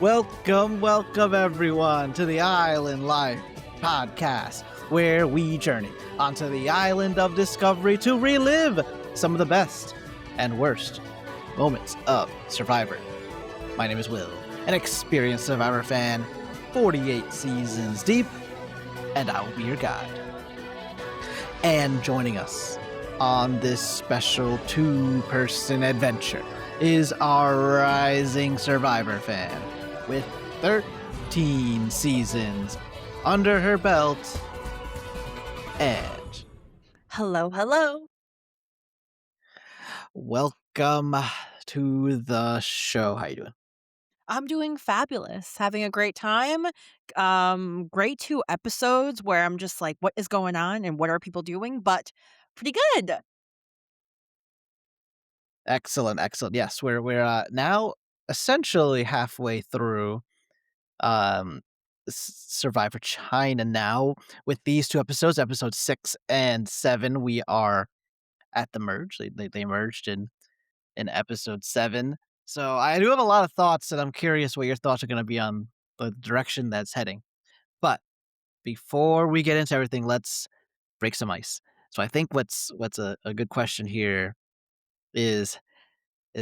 Welcome everyone to the Island Life podcast, where we journey onto the island of discovery to relive some of the best and worst moments of Survivor. My name is Will, an experienced Survivor fan, 48 seasons deep, and I will be your guide. And joining us on this special two-person adventure is our rising Survivor fan with 13 seasons under her belt, and Hello. welcome to the show. How you doing? I'm doing fabulous. Having a great time. Great 2 episodes where I'm just like, "What is going on and what are people doing?" But pretty good. Excellent. Yes, we're now essentially halfway through um Survivor China now. With these two episodes, episode 6 and 7, we are at the merge. They merged in episode 7. So I do have a lot of thoughts, and I'm curious what your thoughts are going to be on the direction that's heading. But before we get into everything, let's break some ice. So I think what's a good question here is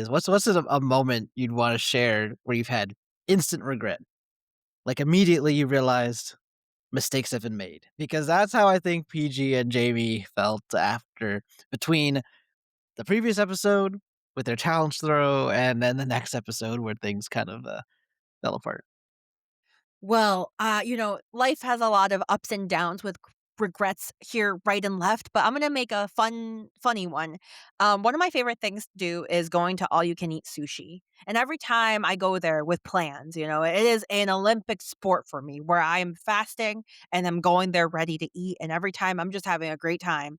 what's a moment you'd want to share where you've had instant regret, like immediately you realized mistakes have been made, because that's how I think PG and Jamie felt after between the previous episode with their challenge throw and then the next episode where things kind of fell apart. Well, life has a lot of ups and downs with regrets here, right, and left, but I'm gonna make a funny one. One of my favorite things to do is going to all you can eat sushi. And every time I go there with plans, it is an Olympic sport for me where I am fasting and I'm going there ready to eat. And every time I'm just having a great time.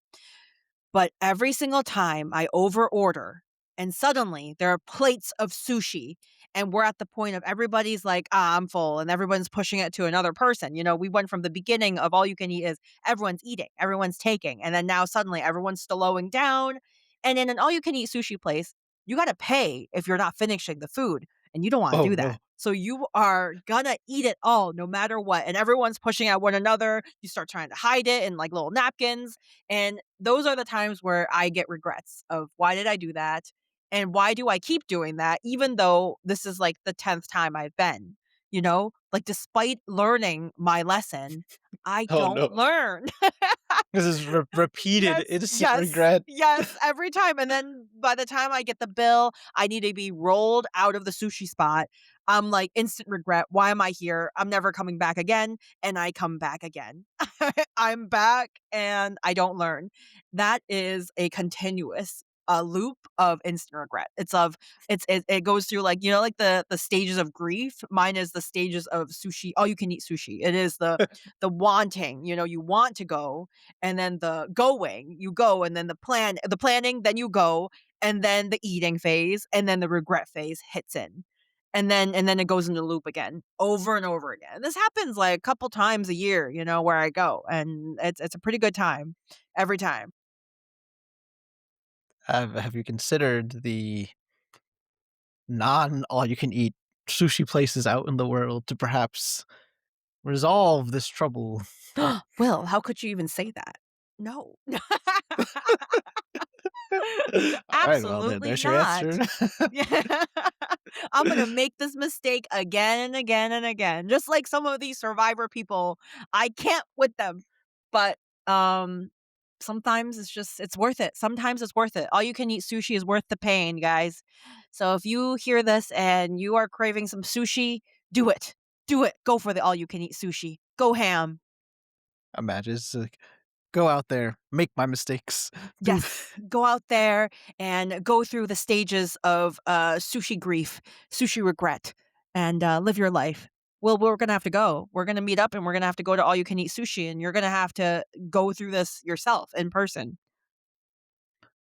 But every single time I overorder and suddenly there are plates of sushi and we're at the point of everybody's like, I'm full, and everyone's pushing it to another person. We went from the beginning of all you can eat is everyone's eating, everyone's taking. And then now suddenly everyone's slowing down. And in an all you can eat sushi place, you got to pay if you're not finishing the food. And you don't want to Oh do no. that. So you are gonna eat it all no matter what. And everyone's pushing at one another. You start trying to hide it in like little napkins. And those are the times where I get regrets of why did I do that? And why do I keep doing that even though this is like the 10th time I've been? Like despite learning my lesson, I Oh don't no. learn. This is repeated Yes, instant yes, regret. yes, every time, and then by the time I get the bill, I need to be rolled out of the sushi spot. I'm like, instant regret. Why am I here? I'm never coming back again, and I come back again. I'm back, and I don't learn. That is a continuous, loop of instant regret. It goes through, like, like the stages of grief. Mine is the stages of sushi all you can eat sushi. It is the wanting, you want to go, and then the going, you go, and then the planning, then you go, and then the eating phase, and then the regret phase hits in. And then it goes into loop again, over and over again. This happens like a couple times a year, where I go, and it's a pretty good time every time. Have you considered the non all you can eat sushi places out in the world to perhaps resolve this trouble? Will, how could you even say that? No. All right, well, Absolutely there's your not. answer. Yeah. I'm gonna make this mistake again and again and again. Just like some of these survivor people, I can't with them. But sometimes it's worth it. Sometimes it's worth it. All you can eat sushi is worth the pain, guys. So if you hear this and you are craving some sushi, do it. Do it. Go for the all you can eat sushi. Go ham. Imagine it's like, go out there, make my mistakes. Do Yes, go out there and go through the stages of, sushi grief, sushi regret, and, live your life. Well, we're gonna have to go. We're gonna meet up, and we're gonna have to go to all you can eat sushi, and you're gonna have to go through this yourself in person.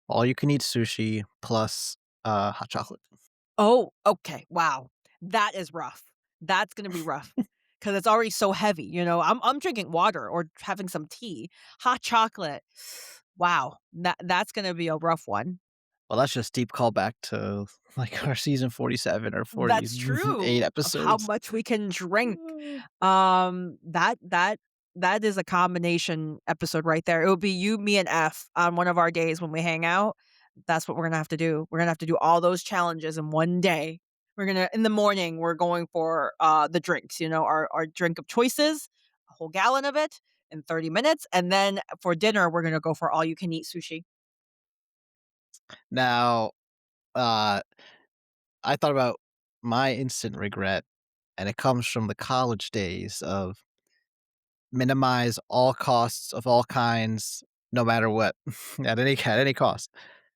all you can eat sushi plus hot chocolate. Oh, okay, wow. That is rough. That's gonna be rough because it's already so heavy, I'm drinking water or having some tea. Hot chocolate, wow, that's gonna be a rough one. Well, that's just deep callback to, like, our season 47 or That's 48 true, of how episodes. much we can drink. That is a combination episode right there. It would be you, me, and F on one of our days when we hang out. That's what we're gonna have to do. We're gonna have to do all those challenges in one day. We're gonna in the morning, we're going for, the drinks, our drink of choices, a whole gallon of it in 30 minutes, and then for dinner, we're gonna go for all you can eat sushi. Now, uh, I thought about my instant regret, and it comes from the college days of minimize all costs of all kinds, no matter what, at any cost.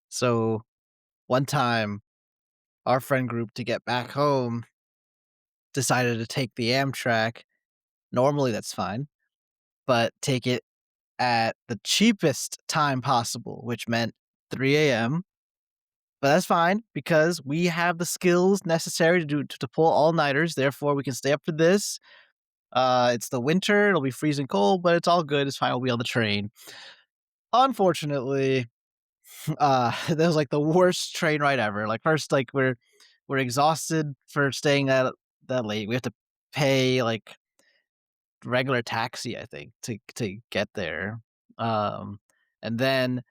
So, one time, our friend group, to get back home, decided to take the Amtrak. Normally, that's fine, but take it at the cheapest time possible, which meant 3 AM. But that's fine because we have the skills necessary to pull all-nighters, therefore, we can stay up for this. It's the winter, it'll be freezing cold, but it's all good, it's fine, we'll be on the train. Unfortunately, that was, like, the worst train ride ever. Like, first, like, we're exhausted for staying that late, we have to pay, like, regular taxi, I think, to get there. Um, and then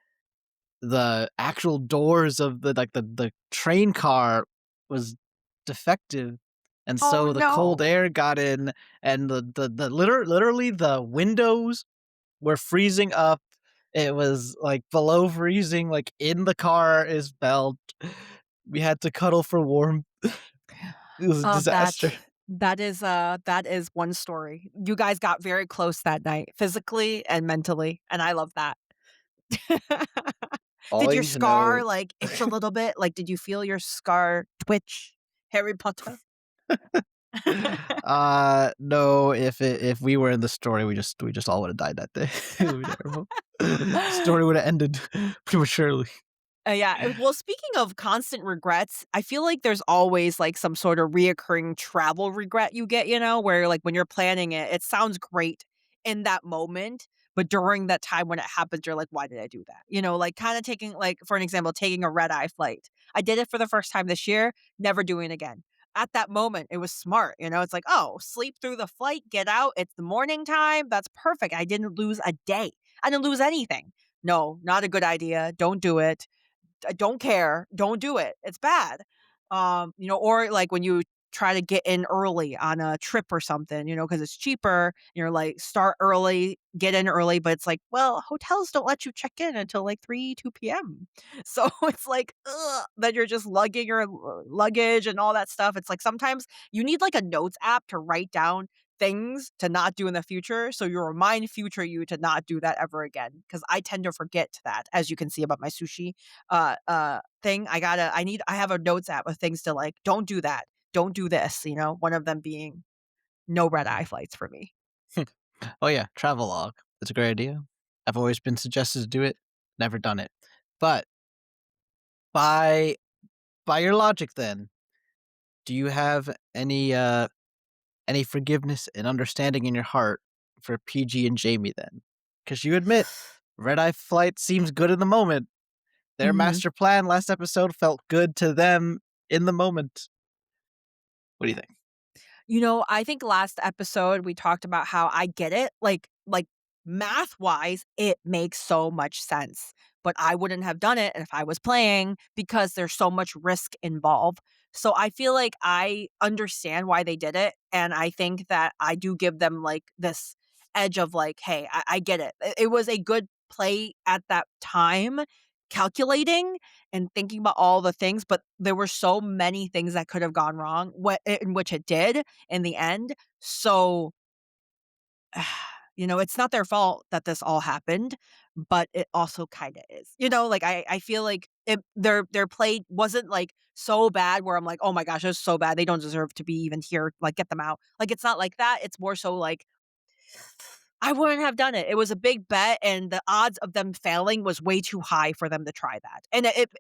the actual doors of the train car was defective, and Oh, so the cold no. air got in, and literally the windows were freezing up. It was, like, below freezing, like, in the car is belt. We had to cuddle for warmth. It was a That disaster. that is one story. You guys got very close that night, physically and mentally, and I love that. All Did I your need to know scar, like, itch a little bit? Like, did you feel your scar twitch? Harry Potter? No, if we were in the story, we just all would've died that day. It would be terrible. Story would've ended prematurely. Yeah, well, speaking of constant regrets, I feel like there's always, like, some sort of reoccurring travel regret you get, where, like, when you're planning it, it sounds great in that moment, but during that time when it happens, you're like, "Why did I do that?" Like, kinda taking like, for an example, taking a red-eye flight. I did it for the first time this year, never doing it again. At that moment, it was smart, it's like, "Oh, sleep through the flight, get out, it's the morning time, that's perfect, I didn't lose a day. I didn't lose anything." No, not a good idea, don't do it. I don't care. Don't do it. It's bad. Or like when you try to get in early on a trip or something, because it's cheaper. You're like, start early, get in early, but it's like, well, hotels don't let you check in until like 2 p.m. So it's like, ugh, then you're just lugging your luggage and all that stuff. It's like sometimes you need like a notes app to write down things to not do in the future. So you remind future you to not do that ever again. Cause I tend to forget that, as you can see about my sushi thing. I have a notes app of things to like, don't do that. Don't do this, one of them being no red eye flights for me. Oh, yeah, travelogue. That's a great idea. I've always been suggested to do it, never done it. But by by your logic then, do you have any forgiveness and understanding in your heart for PG and Jamie then? Because you admit, red eye flight seems good in the moment. Their Mhm. master plan last episode felt good to them in the moment. What do you think? I think last episode we talked about how I get it, like math-wise, it makes so much sense, but I wouldn't have done it if I was playing because there's so much risk involved. So I feel like I understand why they did it, and I think that I do give them like this edge of like, "Hey, I get it." It was a good play at that time, calculating and thinking about all the things, but there were so many things that could have gone wrong, in which it did in the end. So, it's not their fault that this all happened, but it also kind of is. Like I feel like their play wasn't like so bad where I'm like, oh my gosh, it's so bad. They don't deserve to be even here. Like get them out. Like it's not like that. It's more so like I wouldn't have done it. It was a big bet, and the odds of them failing was way too high for them to try that. And it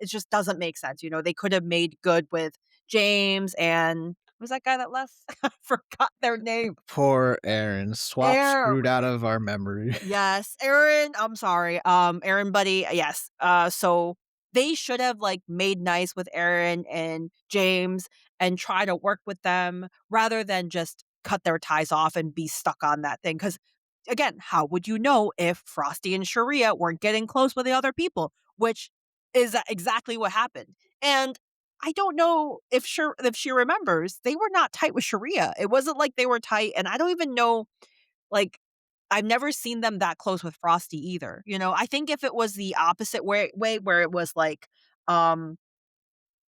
just doesn't make sense. They could have made good with James and who's that guy that left? I forgot their name. Poor Aaron, swap Air screwed out of our memory. Yes, Aaron. I'm sorry. Aaron, buddy. Yes. So they should have, like, made nice with Aaron and James and try to work with them rather than just cut their ties off and be stuck on that thing. Because again, how would you know if Frosty and Sherea weren't getting close with the other people, which is exactly what happened. And I don't know if she remembers, they were not tight with Sherea. It wasn't like they were tight, and I don't even know, like, I've never seen them that close with Frosty either, you know? I think if it was the opposite way where it was like, um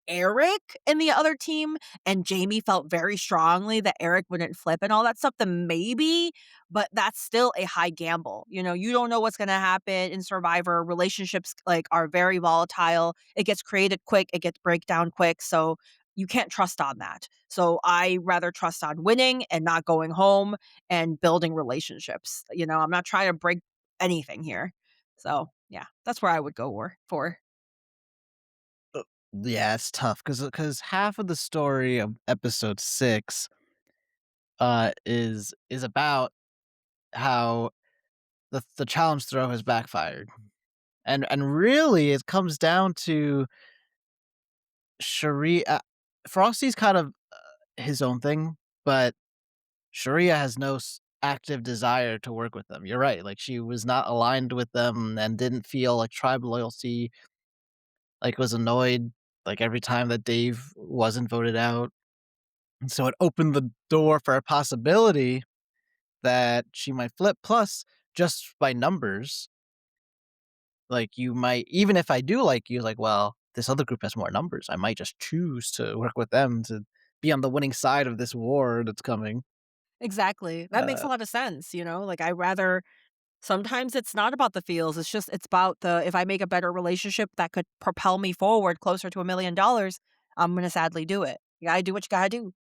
Eric and the other team, and Jamie felt very strongly that Eric wouldn't flip and all that stuff, then maybe, but that's still a high gamble. You know, you don't know what's gonna happen in Survivor. Relationships, like, are very volatile. It gets created quick, it gets breakdown quick, so you can't trust on that. So I rather trust on winning and not going home and building relationships. You know, I'm not trying to break anything here. So, yeah, that's where I would go for. Yeah, it's tough because half of the story of episode 6, is about how the challenge throw has backfired. And really, it comes down to Sharia. Frosty's kind of his own thing, but Sharia has no active desire to work with them. You're right. Like she was not aligned with them and didn't feel like tribe loyalty. Like was annoyed like every time that Dave wasn't voted out. And so it opened the door for a possibility that she might flip. Plus, just by numbers, like you might even if I do like you, like, well, this other group has more numbers. I might just choose to work with them to be on the winning side of this war that's coming. Exactly. That makes Uh, a lot of sense, you know? Like, I rather sometimes it's not about the feels, it's about the if I make a better relationship that could propel me forward closer to $1,000,000, I'm gonna sadly do it. You gotta do what you gotta do.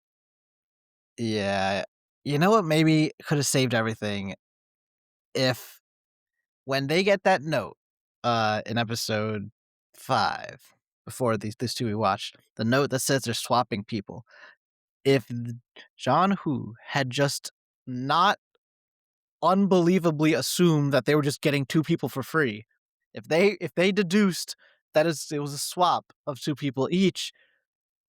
yeah. You know what maybe could have saved everything if when they get that note, in episode 5, before these 2 we watched, the note that says they're swapping people, if John Who had just not unbelievably assumed that they were just getting 2 people for free, if they deduced that it was a swap of 2 people each,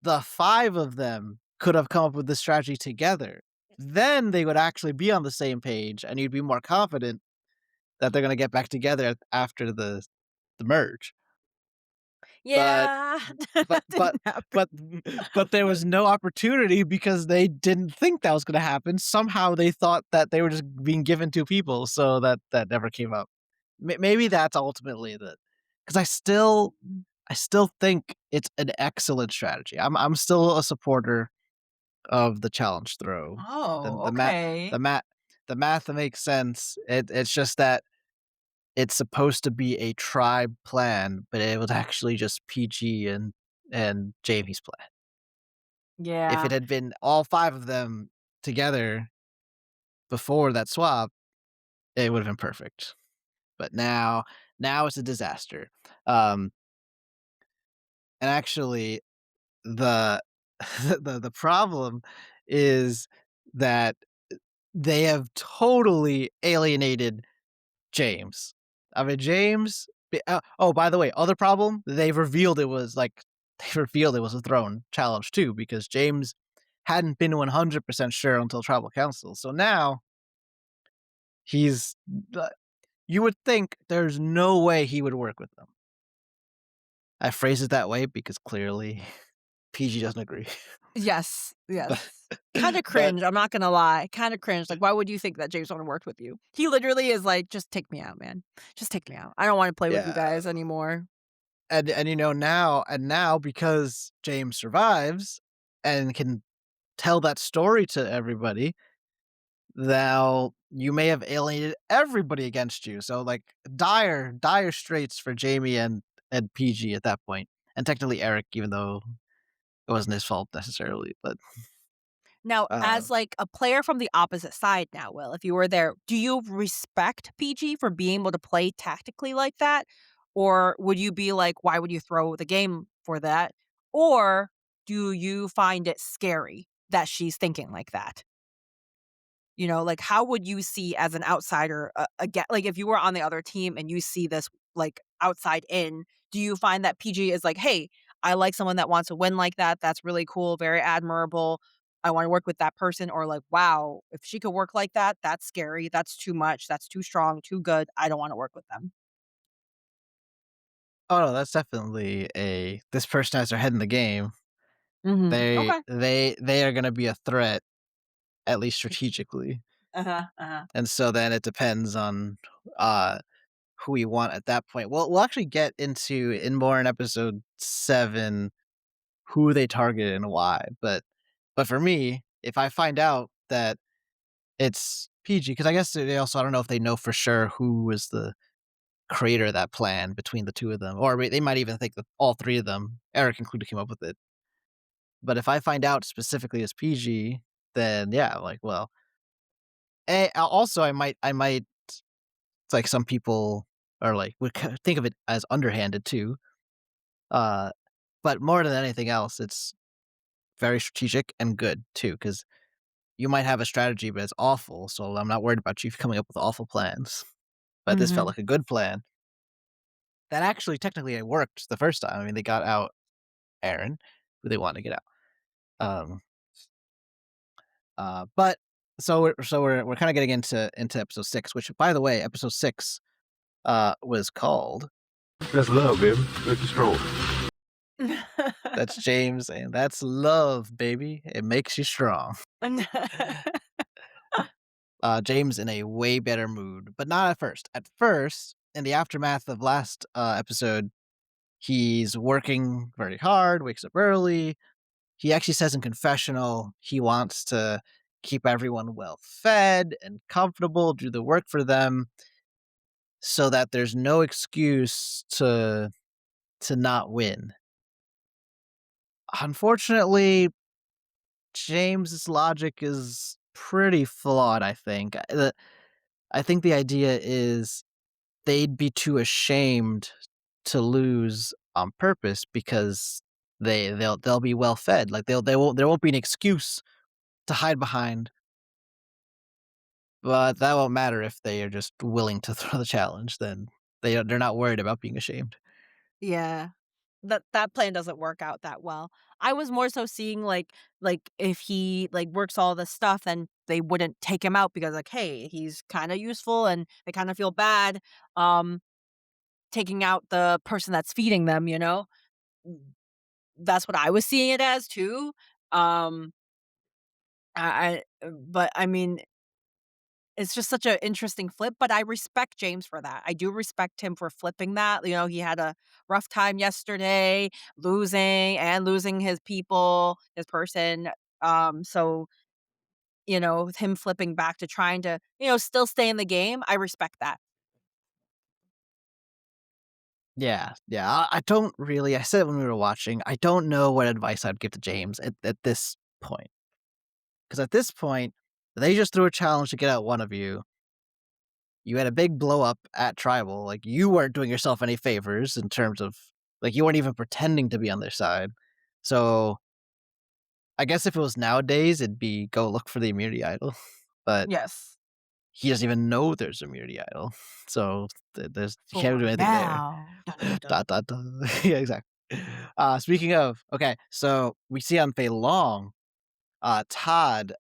the 5 of them could have come up with this strategy together. Then they would actually be on the same page, and you'd be more confident that they're gonna get back together after the merge. But Yeah, but that but didn't happen. but but there was no opportunity because they didn't think that was gonna happen. Somehow they thought that they were just being given 2 people, so that never came up. Maybe that's ultimately the because I still think it's an excellent strategy. I'm still a supporter of the challenge throw. The Oh, the math okay. the math the math makes sense. It's just that it's supposed to be a tribe plan, but it was actually just PG and Jamie's plan. If Yeah. it had been all 5 of them together before that swap, it would've been perfect. But now it's a disaster. Um, and actually the the problem is that they have totally alienated James. I mean, James oh, by the way, other problem, they've revealed it was, like they revealed it was a throne challenge too because James hadn't been 100% sure until tribal council. So now he's uh, you would think there's no way he would work with them. I phrase it that way because clearly PG doesn't agree. Yes, But yes. Kinda but cringe, I'm not gonna lie, kinda cringe, like, why would you think that James wanna work with you? He literally is like, "Just take me out, man. Just take me out. I don't wanna play with you yeah, guys anymore." and now because James survives and can tell that story to everybody, now you may have alienated everybody against you. So like dire straits for Jamie and PG at that point, and technically Eric, even though it wasn't his fault necessarily. But Now, uh, as, like, a player from the opposite side now, Will, if you were there, do you respect PG for being able to play tactically like that? Or would you be like, "Why would you throw the game for that?" Or do you find it scary that she's thinking like that? You know, like, how would you see as an outsider, again like, if you were on the other team and you see this, like, outside in, do you find that PG is like, "Hey, I like someone that wants to win like that. That's really cool, very admirable. I wanna work with that person," or like, "Wow, if she could work like that, that's scary. That's too much. That's too strong, too good. I don't wanna work with them." Oh, no, that's definitely a this person has their head in the game. Mhm. They Okay. they they are gonna be a threat, at least strategically, Uh-huh, uh-huh. and so then it depends on, uh, who we want at that point. We'll actually get into in more in episode 7 who they target and why, but for me, if I find out that it's PG, because I guess they also I don't know if they know for sure who was the creator of that plan between the 2 of them, or they might even think that all 3 of them, Eric included, came up with it. But if I find out specifically it's PG, then yeah, like, well, also I might it's like some people are like would think of it as underhanded too. Uh, but more than anything else, it's very strategic and good too, because you might have a strategy, but it's awful. So I'm not worried about you coming up with awful plans. But this felt Mhm. like a good plan that actually technically it worked the first time. I mean, they got out Aaron, who they wanted to get out. Um, but we're kind of getting into episode 6, which by the way, episode 6 was called That's love, baby. Make you strong. that's James and that's love, baby. It makes you strong. James in a way better mood, but not at first. At first, in the aftermath of last episode, he's working very hard, wakes up early. He actually says in confessional he wants to keep everyone well fed and comfortable, do the work for them so that there's no excuse to not win. Unfortunately, James's logic is pretty flawed, I think. I think the idea is they'd be too ashamed to lose on purpose because they'll be well fed. Like they won't there won't be an excuse to hide behind, but that won't matter if they are just willing to throw the challenge. Then they're not worried about being ashamed. Yeah. That plan doesn't work out that well. I was more so seeing, if he, like, works all this stuff, then they wouldn't take him out because, like, "Hey, he's kinda useful," and they kinda feel bad, um, taking out the person that's feeding them, you know? Mm, that's what I was seeing it as too. Um, but, I mean, it's just such an interesting flip, but I respect James for that. I do respect him for flipping that. You know, he had a rough time yesterday, losing his people, his person. So, him flipping back to trying to, still stay in the game. I respect that. Yeah, yeah. I don't really. I said it when we were watching. I don't know what advice I'd give to James at this point because at this point they just threw a challenge to get out one of you. You had a big blow up at tribal. Like you weren't doing yourself any favors in terms of like you weren't even pretending to be on their side. So I guess if it was nowadays, it'd be go look for the immunity idol, but Yes. he doesn't even know there's immunity idol, so there's you can't do For anything there. now. Dun, dun, dun. Dot, dot, dot. Yeah, exactly. Speaking of, okay, so we see on Fei Long, Todd,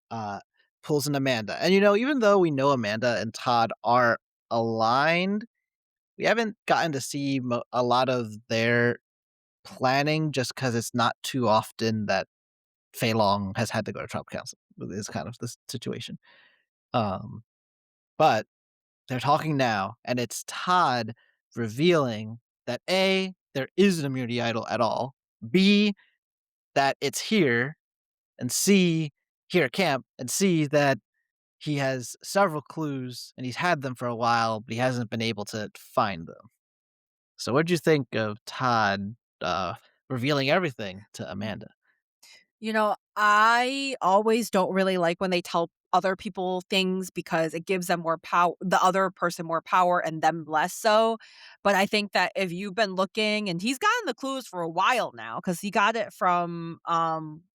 pulls in Amanda, and, even though we know Amanda and Todd are aligned, we haven't gotten to see a lot of their planning just because it's not too often that Fei Long has had to go to tribal council. Is kind of the situation. Um, but they're talking now, and it's Todd revealing that A, there is an immunity idol at all, B, that it's here, and C, here at camp, and C, that he has several clues and he's had them for a while, but he hasn't been able to find them. So what'd you think of Todd revealing everything to Amanda? I always don't really like when they tell other people things because it gives them more power, the other person more power and them less so. But I think that if you've been looking, and he's gotten the clues for a while now because he got it from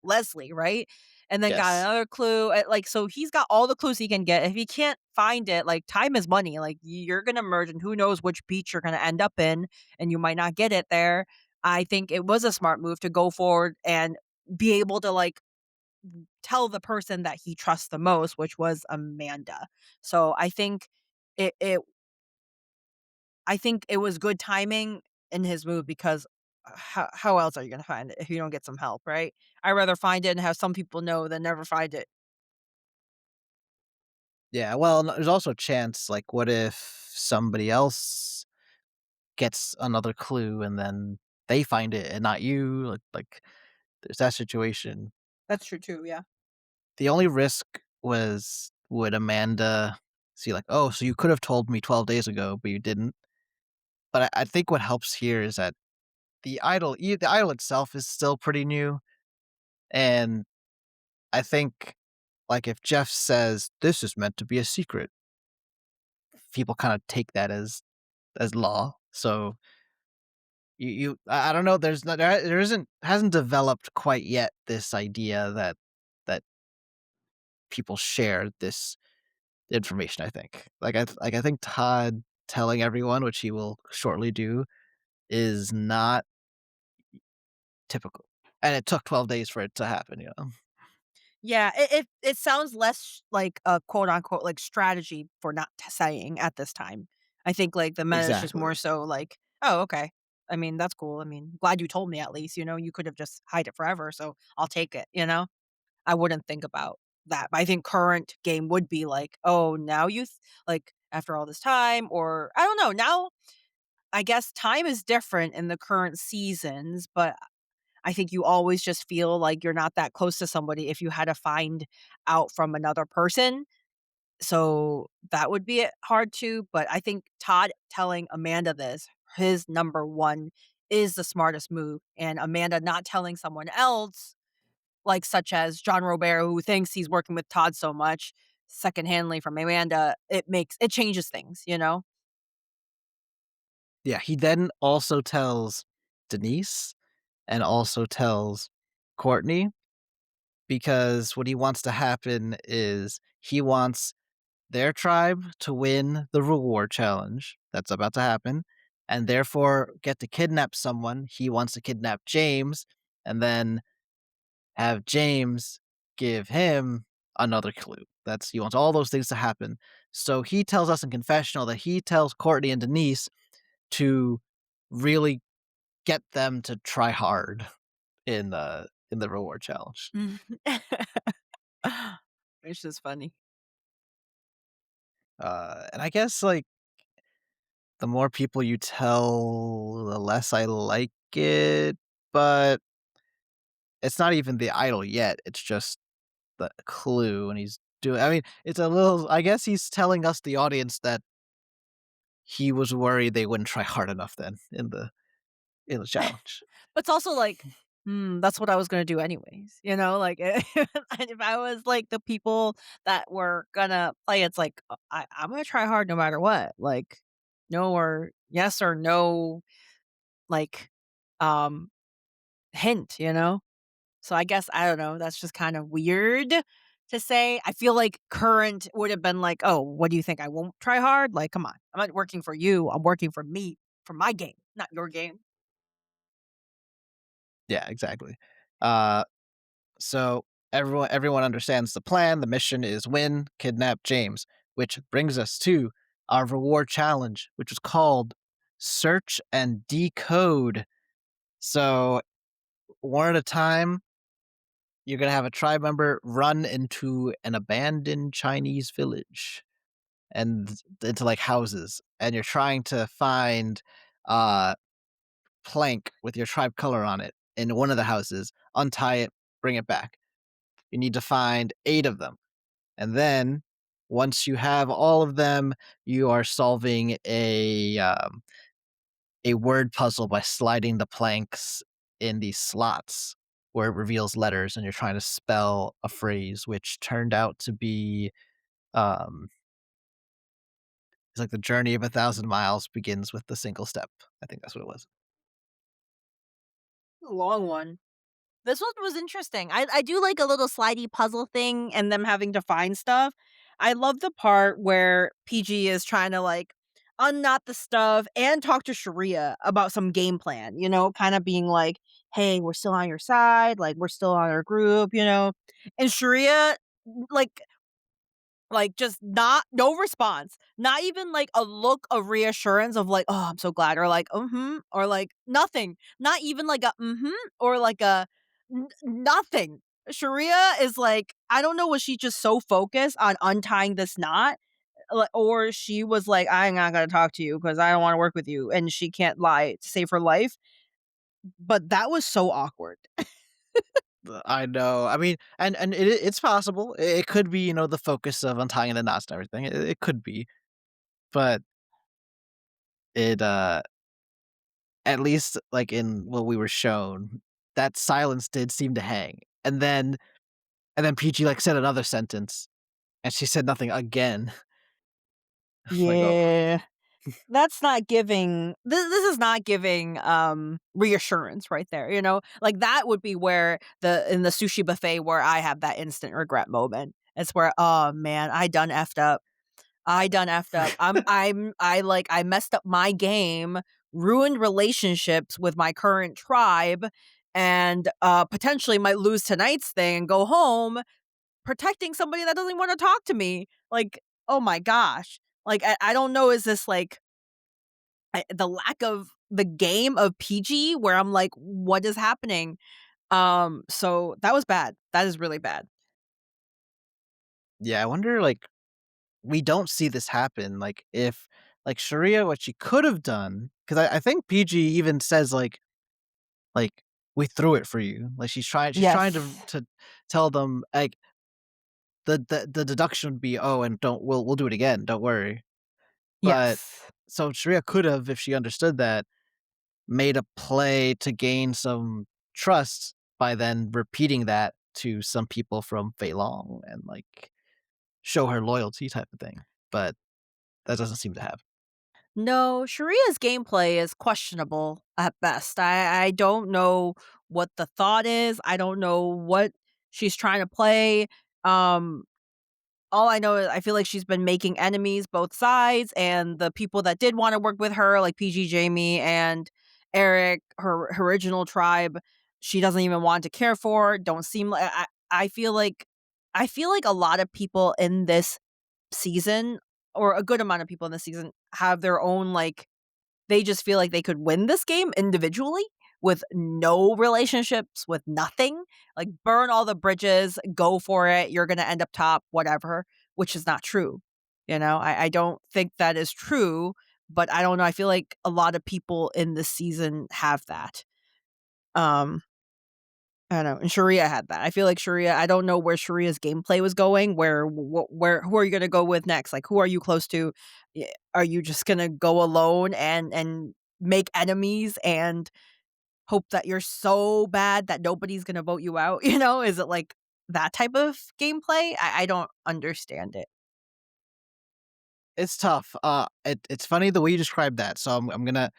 Leslie, right? and then got Yes. another clue. Like, so he's got all the clues he can get. If he can't find it, like, time is money. Like, you're gonna merge, and who knows which beach you're gonna end up in, and you might not get it there. I think it was a smart move to go forward and be able to, like, tell the person that he trusts the most, which was Amanda. So it I think it was good timing in his move because how else are you gonna find it if you don't get some help, right? I'd rather find it and have some people know than never find it. Yeah, well, there's also a chance, like, what if somebody else gets another clue and then they find it and not you? Like, there's that situation. That's true too, yeah. The only risk was, would Amanda see, like, "Oh, so you could have told me 12 days ago, but you didn't." But I think what helps here is that the idol itself is still pretty new, and I think, like, if Jeff says, "This is meant to be a secret," people kinda take that as law, so I don't know, there's not there isn't hasn't developed quite yet this idea that people share this information, I think. I think Todd telling everyone, which he will shortly do, is not typical, and it took 12 days for it to happen, you know? Yeah, it sounds less like a quote unquote like strategy for not saying at this time. I think like the meta is just Exactly. more so like, oh, okay. I mean, that's cool. I mean, glad you told me at least, you could have just hide it forever, so I'll take it. I wouldn't think about that. But I think current game would be like, oh, now like after all this time, or I don't know. Now I guess time is different in the current seasons, but I think you always just feel like you're not that close to somebody if you had to find out from another person. So that would be hard too. But I think Todd telling Amanda this, his number one, is the smartest move. And Amanda not telling someone else, like such as John Robert, who thinks he's working with Todd so much, secondhandly from Amanda, it changes things. Yeah, he then also tells Denise and also tells Courtney, because what he wants to happen is he wants their tribe to win the reward challenge that's about to happen, and therefore get to kidnap someone. He wants to kidnap James and then have James give him another clue. He wants all those things to happen. So he tells us in confessional that he tells Courtney and Denise to really get them to try hard in the reward challenge. It's just funny. And I guess, like, the more people you tell, the less I like it, but it's not even the idol yet, it's just the clue, and he's doing I mean, it's a little I guess he's telling us, the audience, that he was worried they wouldn't try hard enough then in the challenge. But it's also like, that's what I was gonna do anyways, like, and if I was, like, the people that were gonna play, it's like, I'm gonna try hard no matter what, like, no or yes or no, like, um, hint? So I guess, I don't know, that's just kind of weird to say. I feel like current would have been like, "Oh, what do you think, I won't try hard? Like, come on. I'm not working for you, I'm working for me, for my game, not your game." Yeah, exactly. Uh, so everyone understands the plan. The mission is win, kidnap James, which brings us to our reward challenge, which is called Search and Decode. So one at a time, you're gonna have a tribe member run into an abandoned Chinese village and into like houses, and you're trying to find uh plank with your tribe color on it in one of the houses, untie it, bring it back. You need to find 8 of them. And then once you have all of them, you are solving a word puzzle by sliding the planks in these slots where it reveals letters, and you're trying to spell a phrase, which turned out to be um it's like the journey of 1,000 miles begins with the single step. I think that's what it was. A long one. This one was interesting. I do like a little slidey puzzle thing and them having to find stuff. I love the part where PG is trying to like unknot the stuff and talk to Sherea about some game plan, kind of being like, hey, we're still on your side, like we're still on our group. And Sherea like just not no response. Not even like a look of reassurance of like, "Oh, I'm so glad," or like, "Mhm," or like nothing. Not even like a "Mhm," or like a nothing. Sharia is like, I don't know, was she just so focused on untying this knot? Or she was like, "I'm not gonna talk to you because I don't wanna work with you," and she can't lie to save her life. But that was so awkward. I know. I mean, and it's possible. It could be, the focus of untying the knots and everything. It could be, but it at least like in what we were shown, that silence did seem to hang. And then PG like said another sentence, and she said nothing again. It's like, oh, Yeah. That's not giving this is not giving, reassurance right there, Like, that would be where in the sushi buffet where I have that instant regret moment. It's where, "Oh, man, I done effed up. I done effed up. I messed up my game, ruined relationships with my current tribe, and, potentially might lose tonight's thing and go home protecting somebody that doesn't wanna talk to me." Like, oh my gosh. Like, I don't know, is this, like the lack of the game of PG where I'm like, "What is happening?" So that was bad. That is really bad. yeah. I wonder, like, we don't see this happen. Like, if like Sharia, what she could have done, because I think PG even says like we threw it for you. Like she's trying to Yes. tell them like the deduction would be, oh, and don't we'll do it again. Don't worry. But Yes. so Sharia could have, if she understood that, made a play to gain some trust by then repeating that to some people from Fei Long and like show her loyalty type of thing. But that doesn't seem to happen. No, Sharia's gameplay is questionable at best. I don't know what the thought is. I don't know what she's trying to play. Um All I know is I feel like she's been making enemies both sides, and the people that did wanna work with her, like PG, Jamie, and Eric, her original tribe, she doesn't even want to care for, don't seem like I feel like a lot of people in this season, or a good amount of people in this season, have their own, like they just feel like they could win this game individually with no relationships, with nothing. Like, burn all the bridges, go for it. You're going to end up top, whatever, which is not true. I don't think that is true, but I don't know. I feel like a lot of people in this season have that. Um, I don't know. And Sharia had that. I feel like Sharia, I don't know where Sharia's gameplay was going. Who are you going to go with next? Like, who are you close to? Are you just going to go alone and make enemies and hope that you're so bad that nobody's gonna vote you out, Is it like that type of gameplay? I don't understand it. It's tough. It's funny the way you described that. So I'm gonna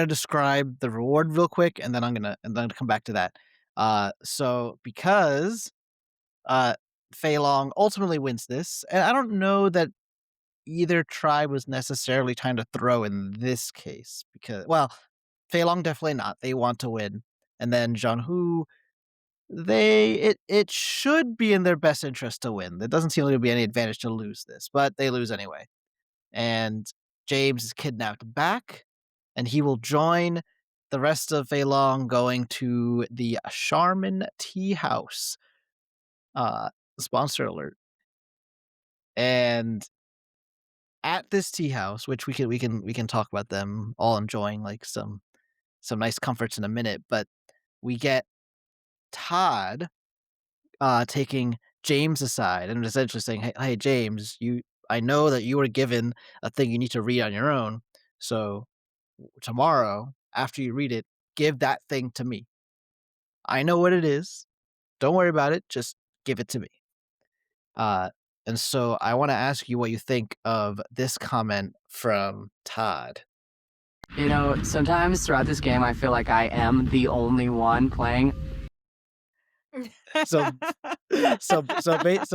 describe the reward real quick, and then I'm gonna come back to that. So because uh Fei Long ultimately wins this, and I don't know that either tribe was necessarily trying to throw in this case because, well, Fei Long definitely not. They want to win, and then Hu, it should be in their best interest to win. There doesn't seem to be any advantage to lose this, but they lose anyway. And James is kidnapped back, and he will join the rest of Fei Long going to the Charmin Tea House. Sponsor alert. And at this tea house, which we can talk about them all enjoying like some nice comforts in a minute, but we get Todd taking James aside and essentially saying, "Hey, James, I know that you were given a thing you need to read on your own. So tomorrow, after you read it, give that thing to me. I know what it is. Don't worry about it. Just give it to me." Uh, and so I want to ask you what you think of this comment from Todd. Sometimes throughout this game, I feel like I am the only one playing. So so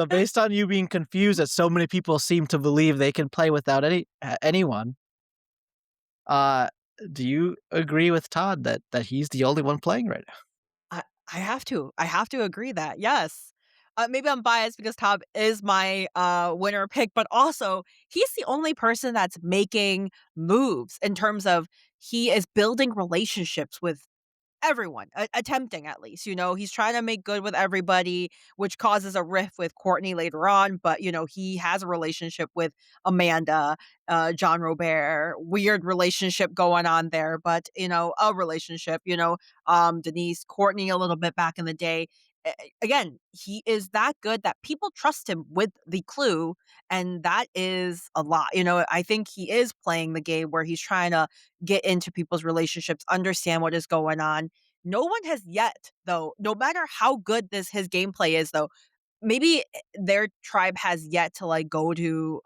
based on you being confused that so many people seem to believe they can play without anyone, uh, do you agree with Todd that he's the only one playing right now? I I have to. I have to agree that, yes. Maybe I'm biased because Todd is my, winner pick, but also he's the only person that's making moves in terms of he is building relationships with everyone, attempting at least, he's trying to make good with everybody, which causes a rift with Courtney later on, but, he has a relationship with Amanda, John Robert, weird relationship going on there, but, a relationship, Denise, Courtney a little bit back in the day. Again, he is that good that people trust him with the clue, and that is a lot. I think he is playing the game where he's trying to get into people's relationships, understand what is going on. No one has yet, though, no matter how good this his gameplay is, though, maybe their tribe has yet to, like, go to,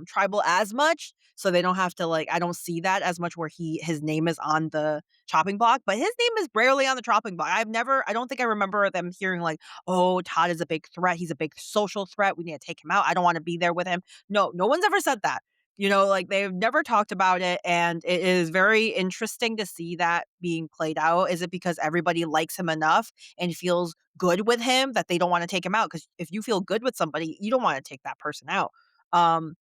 tribal as much, so they don't have to, like, I don't see that as much where his name is on the chopping block, but his name is rarely on the chopping block. I don't think I remember them hearing like, "Oh, Todd is a big threat. He's a big social threat. We need to take him out. I don't wanna be there with him." No, no one's ever said that. Like, they've never talked about it, and it is very interesting to see that being played out. Is it because everybody likes him enough and feels good with him that they don't wanna take him out? Because if you feel good with somebody, you don't wanna take that person out. Um,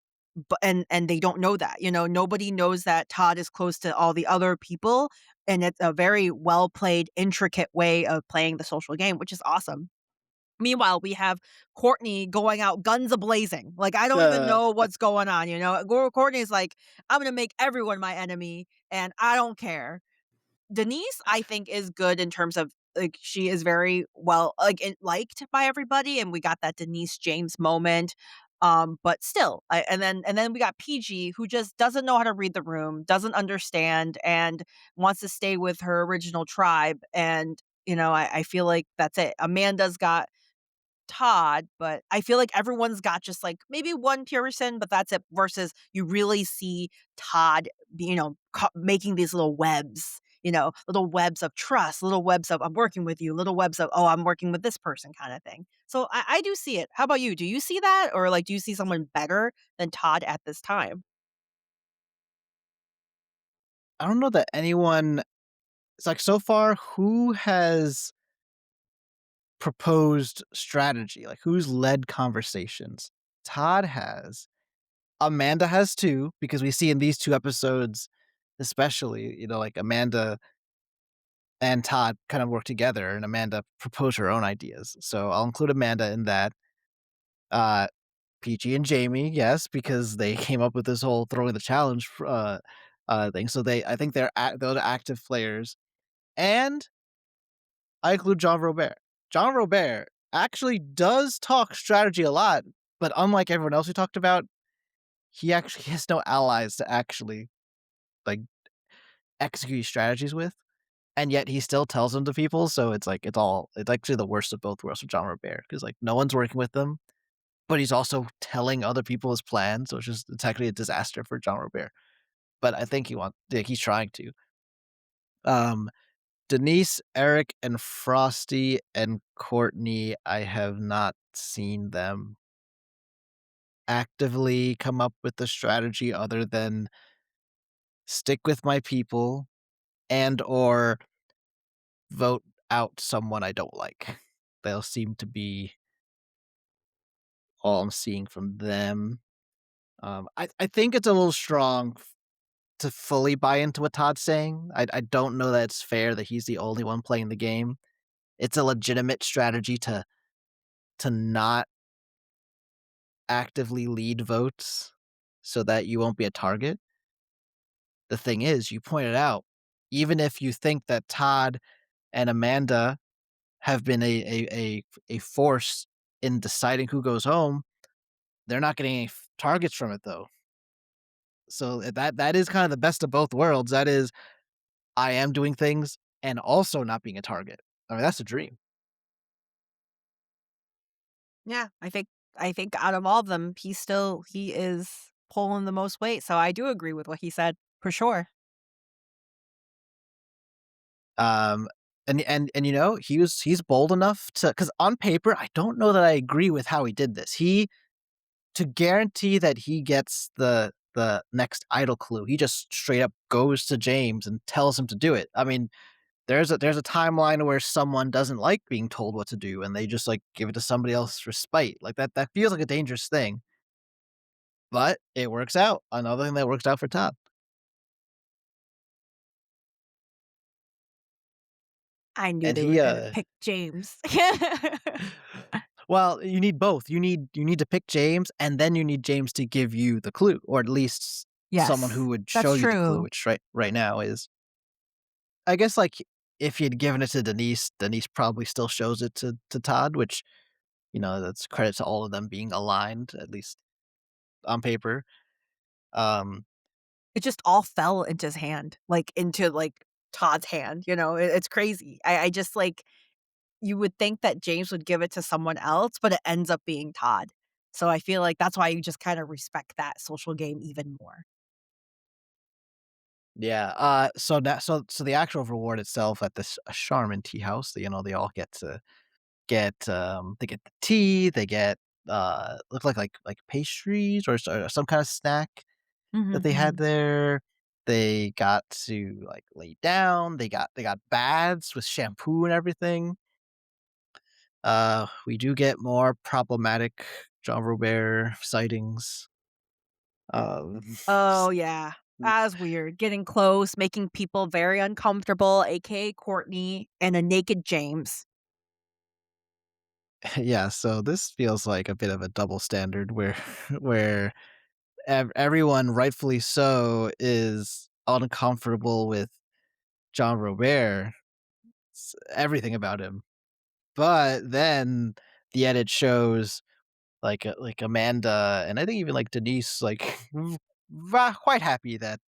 but and they don't know that, nobody knows that Todd is close to all the other people, and it's a very well played, intricate way of playing the social game, which is awesome. Meanwhile, we have Courtney going out guns a-blazing. Like, I don't even Uh, know what's going on, Courtney's like, "I'm gonna make everyone my enemy, and I don't care." Denise, I think, is good in terms of, like, she is very well, like, liked by everybody, and we got that Denise James moment, but still, and then we got PG, who just doesn't know how to read the room, doesn't understand, and wants to stay with her original tribe, and, I feel like that's it. Amanda's got Todd, but I feel like everyone's got just, like, maybe one person, but that's it, versus you really see Todd, making these little webs of trust, little webs of, "I'm working with you," little webs of, "Oh, I'm working with this person," kinda thing. So I do see it. How about you? Do you see that? Or, like, do you see someone better than Todd at this time? I don't know that anyone it's like so far, who has proposed strategy? Like, who's led conversations? Todd has. Amanda has too, because we see in these 2 episodes, especially, like Amanda and Todd kind of work together, and Amanda proposed her own ideas. So I'll include Amanda in that. Uh, Peachy and Jamie, yes, because they came up with this whole throwing the challenge thing. So I think they're the active players, and I include John Robert. John Robert actually does talk strategy a lot, but unlike everyone else we talked about, he actually has no allies to actually like execute strategies with, and yet he still tells them to people. So it's actually the worst of both worlds for John Robert because like no one's working with them, but he's also telling other people his plan. So it's actually a disaster for John Robert. But I think he's trying to. Um, Denise, Eric, and Frosty and Courtney, I have not seen them actively come up with a strategy other than stick with my people and or vote out someone I don't like. They'll seem to be all I'm seeing from them. I think it's a little strong to fully buy into what Todd's saying. I don't know that it's fair that he's the only one playing the game. It's a legitimate strategy to not actively lead votes so that you won't be a target. The thing is, you pointed out, even if you think that Todd and Amanda have been a force in deciding who goes home, they're not getting any targets from it though. So that is kind of the best of both worlds. That is, I am doing things and also not being a target. I mean, that's a dream. Yeah, I think out of all of them, he is pulling the most weight, so I do agree with what he said, for sure. Um, And he's bold enough to, because on paper, I don't know that I agree with how he did this. He To guarantee that he gets the next idol clue, he just straight up goes to James and tells him to do it. I mean, there's a timeline where someone doesn't like being told what to do, and they just, like, give it to somebody else for spite. Like, that feels like a dangerous thing, but it works out. Another thing that works out for Todd. I knew And they were he, gonna pick James. well, you need both. You need to pick James, and then you need James to give you the clue, or at least someone Yes, who would show that's you the clue, true. which right now is, I guess, like, if he had given it to Denise, Denise probably still shows it to Todd, which, that's credit to all of them being aligned, at least on paper. Um, It just all fell into his hand, like, into, like, Todd's hand, it's crazy. I just, like you would think that James would give it to someone else, but it ends up being Todd. So I feel like that's why you just kinda respect that social game even more. yeah, so the actual reward itself at this Charmin tea house, they all they get the tea, they get, look like pastries or some kind of snack that Mhm, they had mhm. there. They got to, like, lay down, they got baths with shampoo and everything. We do get more problematic Jean Robert sightings. Um, Oh, yeah. That was weird. Getting close, making people very uncomfortable, AKA Courtney, and a naked James. yeah, so this feels like a bit of a double standard where where everyone, rightfully so, is uncomfortable with John Robert, everything about him. But then the edit shows, like Amanda, and I think even, like, Denise, like, quite happy that,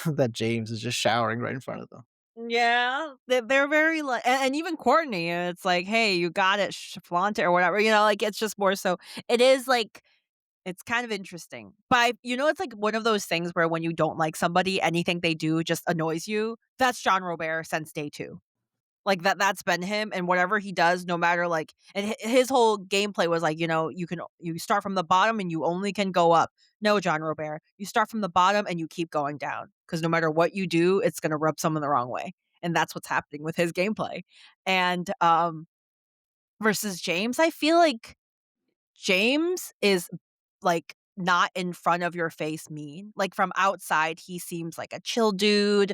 that James is just showering right in front of them. Yeah, they're very like and even Courtney, it's like, "Hey, you got it, flaunt it," or whatever, like, it's just more so it is, like it's kind of interesting. But it's, like, one of those things where when you don't like somebody, anything they do just annoys you. That's John Robert since day 2. Like, that's been him, and whatever he does, no matter, like and his whole gameplay was like, you start from the bottom and you only can go up. No, John Robert, you start from the bottom and you keep going down because no matter what you do, it's gonna rub someone the wrong way, and that's what's happening with his gameplay. And, versus James, I feel like James is, like, not in front of your face mean. Like, from outside, he seems like a chill dude,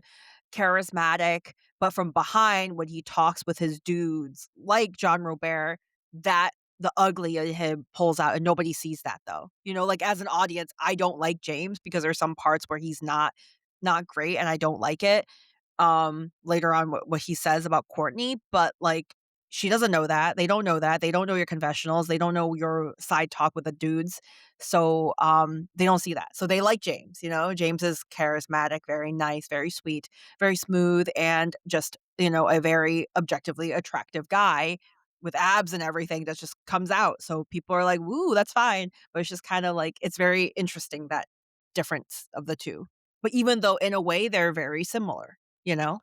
charismatic, but from behind, when he talks with his dudes, like John Robert, that the ugly in him pulls out, and nobody sees that, though. Like, as an audience, I don't like James because there's some parts where he's not great, and I don't like it, later on what he says about Courtney, but, like, she doesn't know that. They don't know that. They don't know your confessionals. They don't know your side talk with the dudes. So, they don't see that. So they like James. James is charismatic, very nice, very sweet, very smooth, and just, a very objectively attractive guy with abs and everything that just comes out. So people are like, "Woo, that's fine." But it's just kind of like it's very interesting that difference of the two. But even though in a way they're very similar, you know?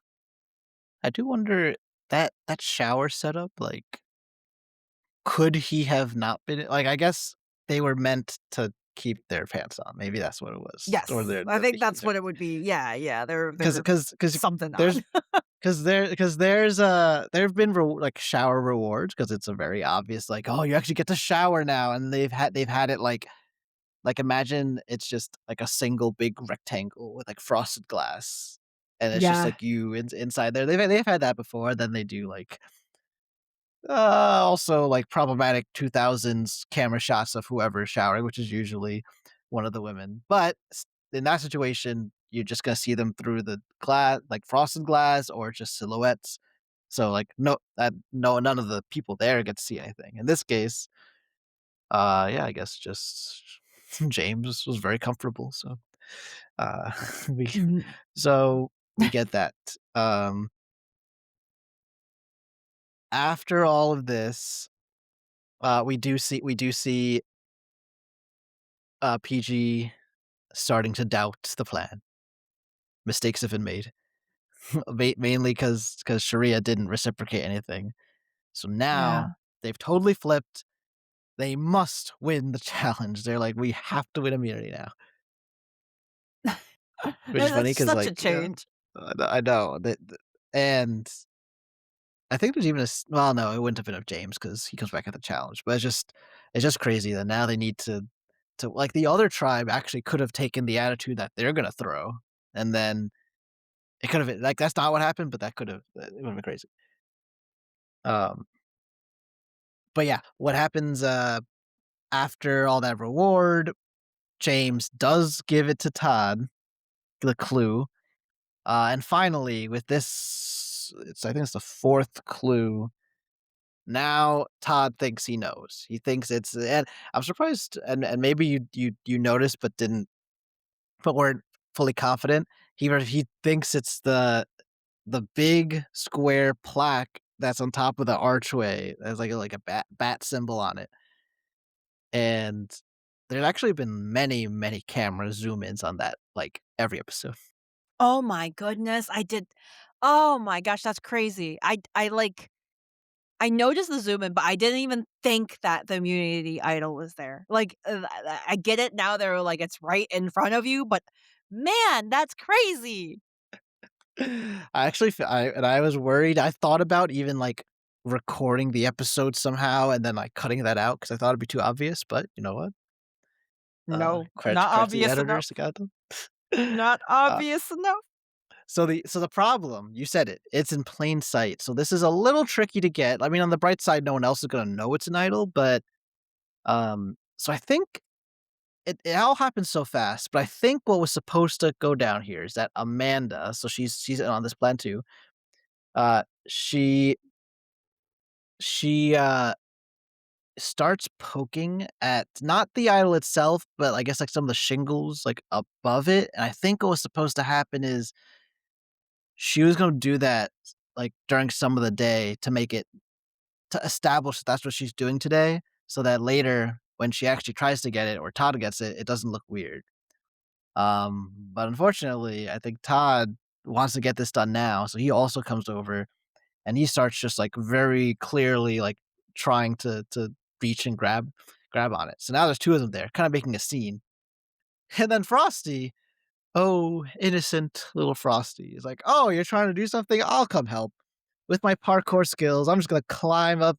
I do wonder, that shower setup, like, could he have not been, like, I guess they were meant to keep their pants on. Maybe that's what it was, or Yes, I the think that's bikinis, what it would be. Yeah, yeah, because they're because something there's on. there have been like, shower rewards, because it's a very obvious, like, oh, you actually get to shower now, and they've had it, like, imagine it's just like a single big rectangle with, like, frosted glass, and it's just Yeah. like you inside there. They've had that before. Then they do, like, also, like, problematic 2000s camera shots of whoever is showering, which is usually one of the women. But in that situation, you're just gonna see them through the glass, like frosted glass, or just silhouettes. So, like, no, none of the people there get to see anything. In this case, yeah, I guess just James was very comfortable. So, uh, we Mhm. we get that. Um, After all of this, we do see PG starting to doubt the plan. Mistakes have been made. mainly because Sherea didn't reciprocate anything. So now Yeah. they've totally flipped. They must win the challenge. They're like, we have to win immunity now, which is funny That's because such a like change. I know that, and I think there's even well, no, it wouldn't have been of James because he comes back at the challenge. But it's just crazy that now they need to like the other tribe actually could have taken the attitude that they're gonna throw, and then it could have like that's not what happened, but that could have it would have been crazy. Um, but yeah, what happens after all that reward? James does give it to Todd, the clue, and finally with this, it's I think it's the fourth clue. Now Todd thinks he knows. He thinks it's and I'm surprised and maybe you noticed but weren't fully confident. He thinks it's the big square plaque that's on top of the archway. There's like a bat symbol on it. And there's actually been many camera zoom ins on that, like every episode. Oh my goodness, I did oh my gosh, that's crazy. I noticed the zoom in, but I didn't even think that the immunity idol was there. Like, I get it now, they're like, it's right in front of you, but man, that's crazy. I actually I was worried. I thought about even like recording the episode somehow and then like cutting that out because I thought it'd be too obvious. But you know what? No, Credit not credit to the obvious enough. editors that got them. Not uh, obvious enough. so the problem, you said it, it's in plain sight. So this is a little tricky to get. I mean, on the bright side, no one else is gonna know it's an idol, but so I think it all happened so fast. But I think what was supposed to go down here is that Amanda, so she's on this plan too. Uh, she she starts poking at not the idol itself, but I guess like some of the shingles like above it. And I think what was supposed to happen is she was gonna do that like during some of the day to make it to establish that that's what she's doing today, so that later when she actually tries to get it or Todd gets it, it doesn't look weird. But unfortunately, I think Todd wants to get this done now, so he also comes over and he starts just like very clearly like trying to reach and grab on it. So now there's two of them there, kind of making a scene. And then Frosty, oh innocent little Frosty, is like, "Oh, you're trying to do something? I'll come help. With my parkour skills, I'm just gonna climb up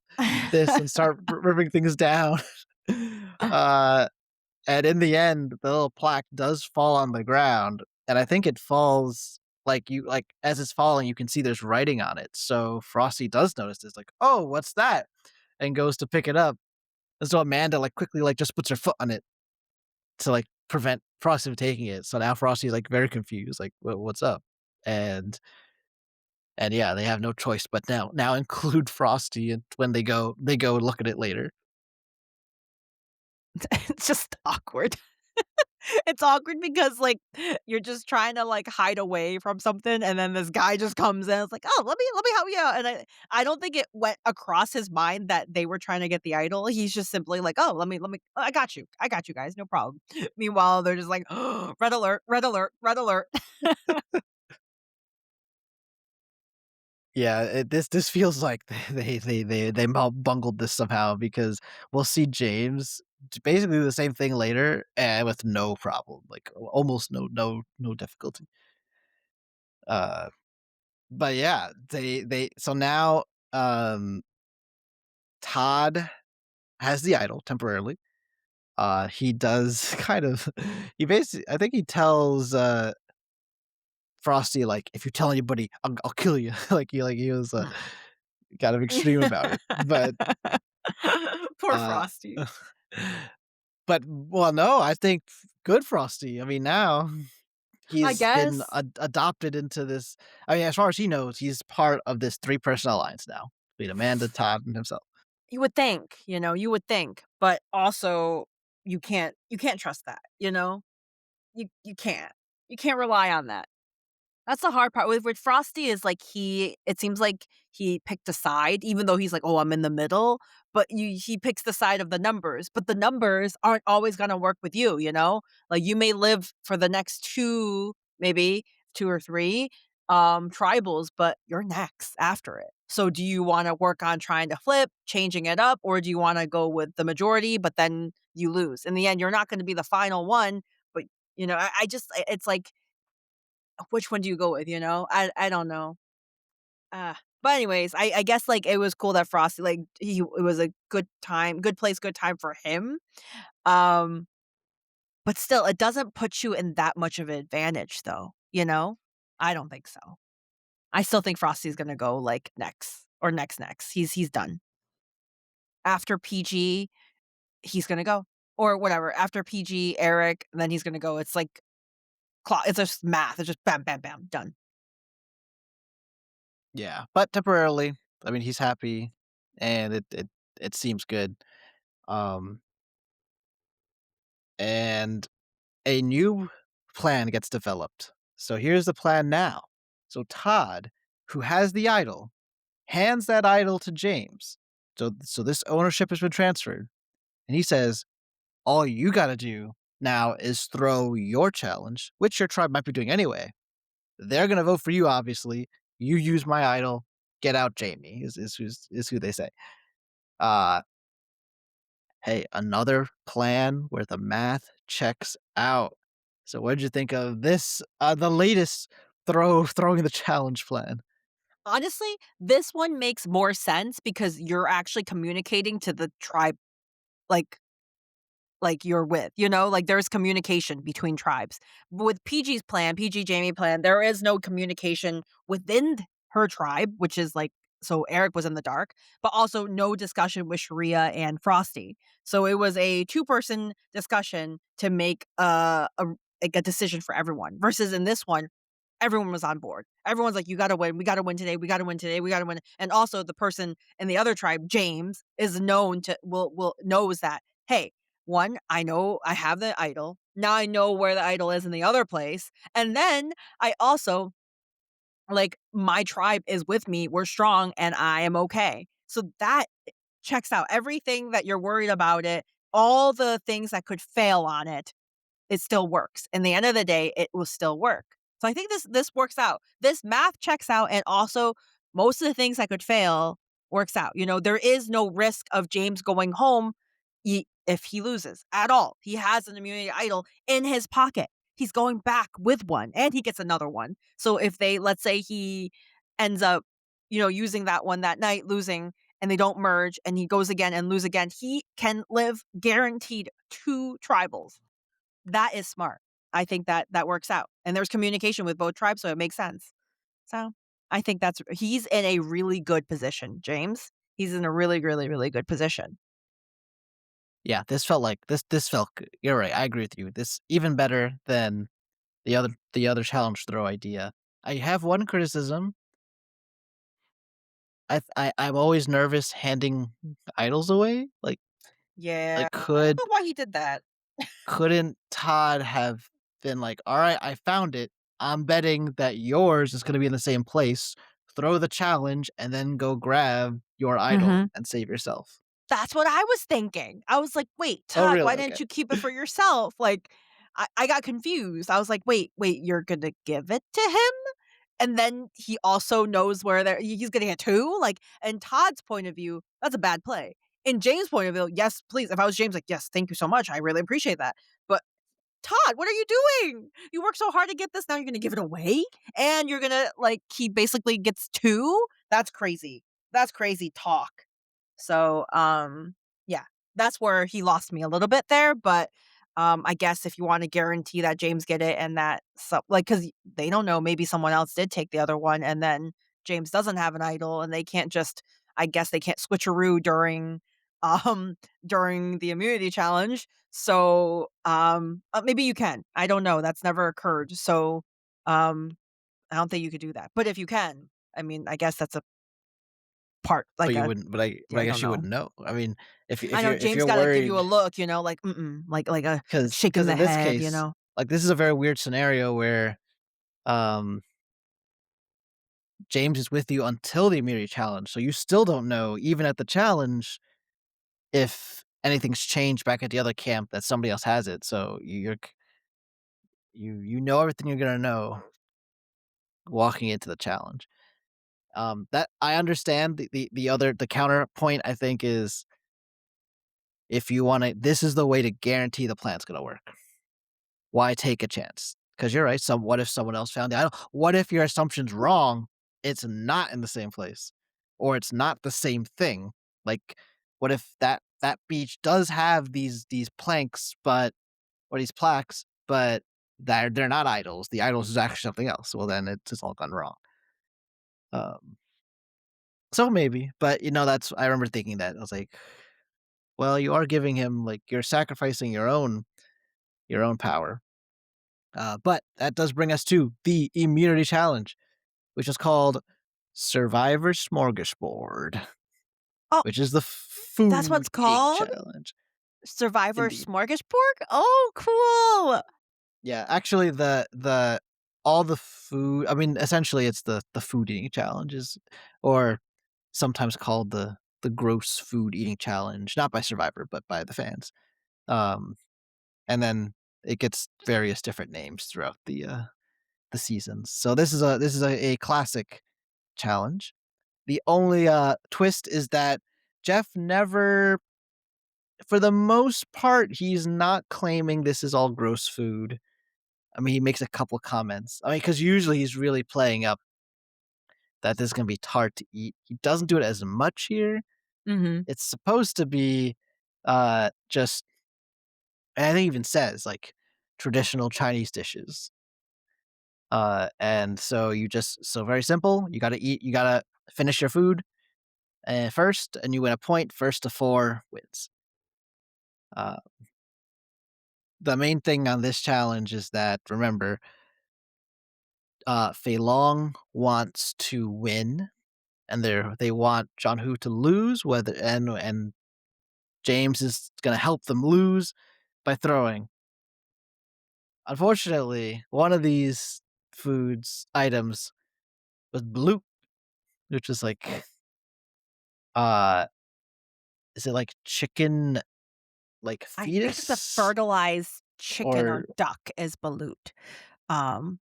this and start ripping things down." uh, and in the end, the little plaque does fall on the ground, and I think it falls like as it's falling, you can see there's writing on it. So Frosty does notice this, like, "Oh, what's that?" and goes to pick it up. And so Amanda like quickly like just puts her foot on it to like prevent Frosty from taking it. So now Frosty's like very confused, like, What's up?" And yeah, they have no choice but now include Frosty and when they go look at it later. It's just awkward. It's awkward because, like, you're just trying to, like, hide away from something, and then this guy just comes in, it's like, "Oh, let me help you out," and I don't think it went across his mind that they were trying to get the idol, he's just simply like, "Oh, let me I got you guys, no problem." Meanwhile, they're just like, "Red alert, red alert, red alert." Yeah, this feels like they bungled this somehow because we'll see James basically do the same thing later and with no problem, like almost no difficulty. Uh, but yeah, they so now um Todd has the idol temporarily. He does kind of he basically I think he tells Frosty like if you tell anybody, I'll kill you. He was kind of extreme about it, but Poor uh. Frosty. But well, no, I think good Frosty. I mean, now I he's been guess. adopted into this. I mean, as far as he knows, he's part of this three-person alliance now between Amanda, Todd, and himself. You would think, you would think, but also you can't trust that, You can't. You can't rely on that. That's the hard part with Frosty is, like, it seems like he picked a side, even though he's like, "Oh, I'm in the middle," but he picks the side of the numbers, but the numbers aren't always gonna work with you, you know? Like, you may live for the next 2, maybe 2 or 3, tribals, but you're next after it. So do you wanna work on trying to flip, changing it up, or do you wanna go with the majority, but then you lose? In the end, you're not gonna be the final one, but, I just it's like, which one do you go with, you know? I don't know. But anyways, I guess, like, it was cool that Frosty, like, it was a good time, good place, good time for him. Um, but still, it doesn't put you in that much of an advantage though, you know? I don't think so. I still think Frosty's gonna go, like, next or next. He's done. After PG, he's gonna go. Or whatever, after PG, Eric, then he's gonna go. It's like it's just math. It's just bam, bam, bam, done. Yeah, but temporarily, I mean, he's happy, and it seems good. Um, and a new plan gets developed. So here's the plan now. So Todd, who has the idol, hands that idol to James. So this ownership has been transferred, and he says, "All you gotta do now is throw your challenge, which your tribe might be doing anyway. They're gonna vote for you, obviously. You use my idol. Get out, Jamie." Is who they say. Uh, hey, another plan where the math checks out. So what did you think of this? The latest throwing the challenge plan. Honestly, this one makes more sense because you're actually communicating to the tribe, like you're with, like there's communication between tribes. With PG's plan, PG Jamie plan, there is no communication within her tribe, which is like, so Eric was in the dark, but also no discussion with Sherea and Frosty. So it was a two-person discussion to make like a decision for everyone. Versus in this one, everyone was on board. Everyone's like, "You gotta win. We gotta win today. We gotta win today. We gotta win." And also, the person in the other tribe, James, is known to will knows that. Hey, one, I know I have the idol. Now I know where the idol is in the other place, and then I also like my tribe is with me. We're strong, and I am okay. So that checks out everything that you're worried about it. All the things that could fail on it still works. In the end of the day, it will still work. So I think this works out. This math checks out, and also most of the things that could fail works out. There is no risk of James going home if he loses at all. He has an immunity idol in his pocket. He's going back with one, and he gets another one. So if let's say he ends up, using that one that night, losing, and they don't merge, and he goes again and lose again, he can live guaranteed two tribals. That is smart. I think that works out, and there's communication with both tribes, so it makes sense. So, I think he's in a really good position, James. He's in a really, really, really good position. Yeah, this felt like this felt good. You're right. I agree with you. This even better than the other challenge throw idea. I have one criticism. I'm always nervous handing idols away. Yeah, Like I don't know why he did that. couldn't Todd have been like, "All right, I found it. I'm betting that yours is gonna be in the same place. Throw the challenge and then go grab your idol Mhm. and save yourself." That's what I was thinking. I was like, "Wait, Oh, Todd, really? why Okay. didn't you keep it for yourself?" Like, I got confused. I was like, "Wait, you're gonna give it to him?" And then he also knows where he's gonna get 2? Like, in Todd's point of view, that's a bad play. In James' point of view, yes, please. If I was James, like, "Yes, thank you so much. I really appreciate that." But Todd, what are you doing? You worked so hard to get this, now you're gonna give it away? And you're gonna he basically gets 2? That's crazy. That's crazy talk. So, yeah, that's where he lost me a little bit there, but, I guess if you wanna guarantee that James get it and that because they don't know, maybe someone else did take the other one, and then James doesn't have an idol, and they can't just I guess they can't switcheroo um, during the immunity challenge. So, maybe you can. I don't know, that's never occurred. So, um, I don't think you could do that. But if you can, I mean, I guess that's a part, But like you a wouldn't but yeah, I I guess don't you know. wouldn't know. I mean, I know if James you're gotta give you a worried look, like, "Mm-mm," like a shake of because the in this head, case, like, this is a very weird scenario where, um, James is with you until the immunity challenge, so you still don't know, even at the challenge, if anything's changed back at the other camp that somebody else has it, so you know everything you're gonna know. walking into the challenge. That I understand the counterpoint I think is if you wanna this is the way to guarantee the plan's gonna work. Why take a chance? Because you're right, what if someone else found the idol? What if your assumption's wrong? It's not in the same place, or it's not the same thing. Like, what if that beach does have these planks, but or these plaques, but they're not idols. The idols is actually something else. Well, then it's just all gone wrong. Um, so maybe, but that's I remember thinking that I was like, well, you are giving him like you're sacrificing your own power. But that does bring us to the immunity challenge, which is called Survivor Smorgasbord, Oh, which is the that's food what's eating called? challenge. Survivor Indeed. Smorgasbord? Oh, cool. Yeah, actually the all the food I mean, essentially it's the food eating challenges or sometimes called the gross food eating challenge, not by Survivor, but by the fans. Um, and then it gets various different names throughout the seasons. So this is a classic challenge. The only twist is that Jeff never for the most part, he's not claiming this is all gross food. I mean, he makes a couple comments. I mean, because usually he's really playing up that this is gonna be hard to eat. He doesn't do it as much here. Mhm. It's supposed to be, just and I think it even says, like, traditional Chinese dishes. And so so very simple, you gotta finish your food, first, and you win a point. First to 4 wins. Uh, the main thing on this challenge is that, remember, Fei Long wants to win and they want John Hu to lose, whether and James is gonna help them lose by throwing. Unfortunately, one of these foods items was bloop, which is like uh is it like chicken like I think the fetus fertilized chicken or or duck is balut. Um,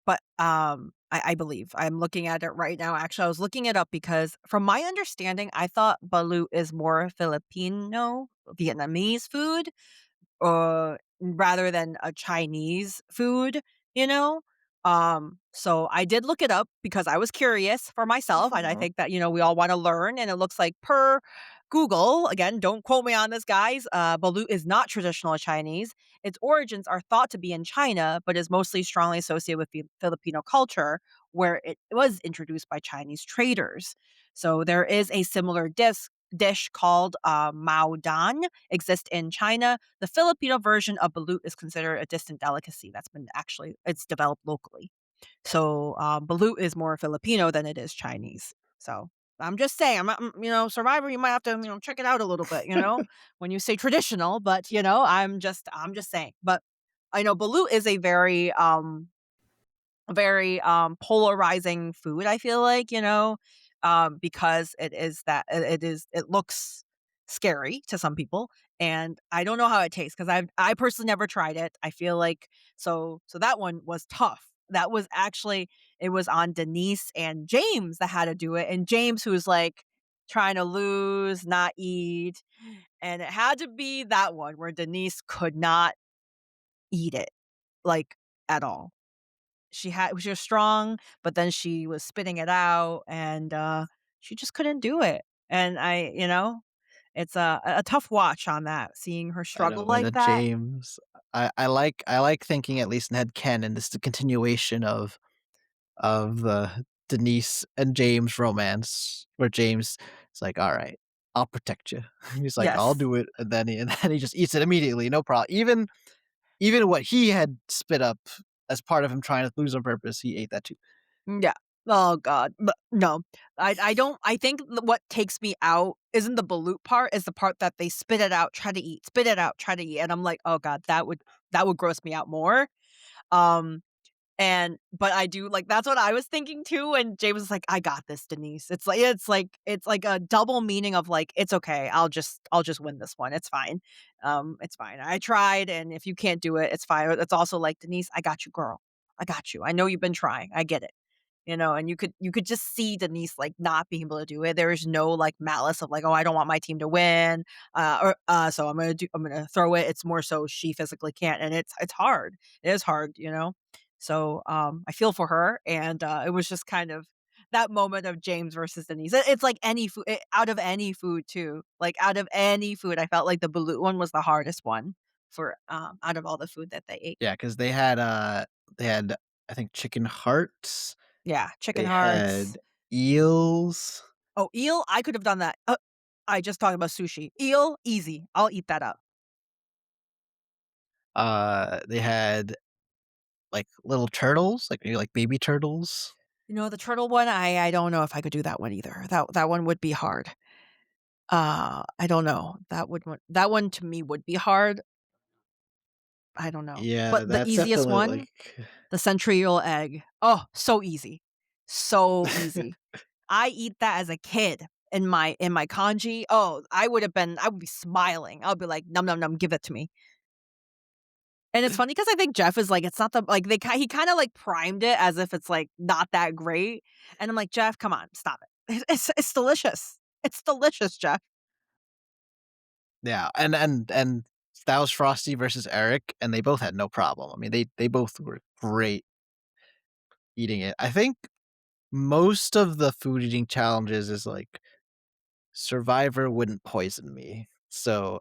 but I believe I'm looking at it right now. Actually, I was looking it up because from my understanding, I thought balut is more Filipino, Vietnamese food, rather than a Chinese food, you know? So I did look it up because I was curious for myself, and I Mhm. think that, we all wanna learn, and it looks like per Google, again, don't quote me on this, guys, balut is not traditional Chinese. Its origins are thought to be in China, but is mostly strongly associated with Filipino culture, where it was introduced by Chinese traders. So there is a similar dish called, Mao Dan exist in China. The Filipino version of balut is considered a distant delicacy that's been actually it's developed locally. So, balut is more Filipino than it is Chinese. So, I'm just saying, I'm not Survivor, you might have to, check it out a little bit, when you say traditional, but, I'm just saying. But I know balut is a very, polarizing food, I feel like, because it looks scary to some people, and I don't know how it tastes because I personally never tried it. I feel like so that one was tough. That was actually it was on Denise and James that had to do it, and James who's, like, trying to lose, not eat, and it had to be that one where Denise could not eat it, like, at all. She was strong, but then she was spitting it out and, she just couldn't do it. And it's a tough watch on that, seeing her I struggle know, and like then that. James I like thinking at least in headcanon, this is the continuation of the Denise and James romance where James is like, "Alright, I'll protect you." He's like, "I'll Yes. do it," and then he just eats it immediately, no problem. Even what he had spit up as part of him trying to lose on purpose, he ate that too. Yeah. Oh god. But no. I don't I think what takes me out isn't the balut part, is the part that they spit it out, try to eat, spit it out, try to eat, and I'm like, "Oh god, that would gross me out more." Um but I do like, that's what I was thinking too, and James was like, "I got this, Denise." It's like a double meaning of, like, "It's okay. I'll just win this one. It's fine. It's fine. I tried, and if you can't do it, it's fine." It's also like, "Denise, I got you, girl. I got you. I know you've been trying. I get it." and you could just see Denise, like, not being able to do it. There is no, like, malice of, like, "Oh, I don't want my team to win, so I'm gonna throw it." It's more so she physically can't, and it's hard. It is hard. So, I feel for her, and, it was just kind of that moment of James versus Denise. It's like any food out of any food too. Like, out of any food, I felt like the balut one was the hardest one for, out of all the food that they ate. Yeah, because they had, I think, chicken hearts, Yeah, chicken they hearts. had eels, Oh, eel, I could have done that. I just talked about sushi. Eel, easy. I'll eat that up. they had, like, little turtles, like, maybe, like, baby turtles. The turtle one, I don't know if I could do that one either. That one would be hard. I don't know. That one to me would be hard. I don't know. Yeah, But the that's easiest definitely, one, like the centennial egg. Oh, so easy. So easy. I eat that as a kid in my kanji. Oh, I would be smiling. I would be like, "Num, num, num, give it to me." And it's funny because I think Jeff is like, it's not the like, he kinda, like, primed it as if it's, like, not that great, and I'm like, "Jeff, come on, stop it. It's delicious. It's delicious, Jeff." yeah, and that was Frosty versus Eric, and they both had no problem. I mean, they both were great eating it. I think most of the food eating challenges is, like, Survivor wouldn't poison me, so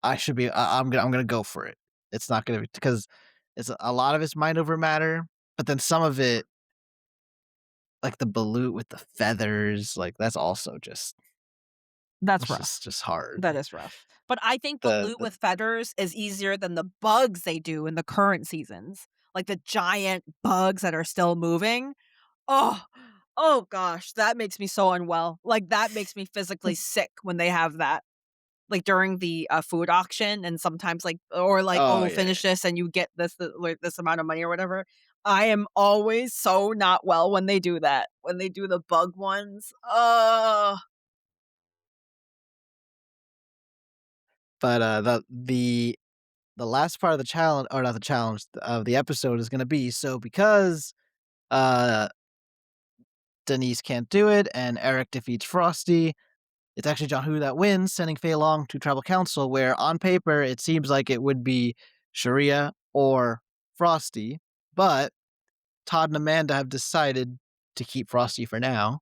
I'm gonna go for it. It's not gonna be because it's a lot of it's mind over matter, but then some of it, like the balut with the feathers, like, that's also just That's it's rough. just hard. That is rough. But I think balut The with feathers is easier than the bugs they do in the current seasons, like the giant bugs that are still moving. Oh, oh gosh, that makes me so unwell. Like, that makes me physically sick when they have that. Like, during the, food auction and sometimes, like or like, oh, "Oh, yeah. finish this and you get like, this amount of money," or whatever. I am always so not well when they do that, when they do the bug ones. Oh. But, the last part of the challenge or not the challenge, of the episode is gonna be so because, uh, Denise can't do it and Eric defeats Frosty, it's actually John Who that wins, sending Fei Long to tribal council, where on paper it seems like it would be Sherea or Frosty, but Todd and Amanda have decided to keep Frosty for now.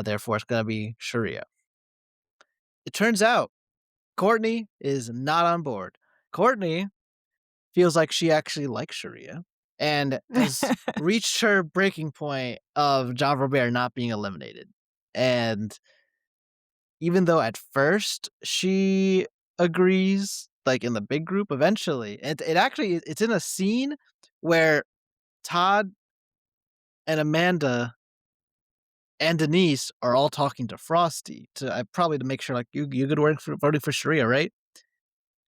Therefore, it's gonna be Sherea. It turns out Courtney is not on board. Courtney feels like she actually likes Sherea and has reached her breaking point of John Robert not being eliminated. And even though at first she agrees, like in the big group, eventually it actually it's in a scene where Todd and Amanda and Denise are all talking to Frosty to probably to make sure like you good work for voting for Sharia, right?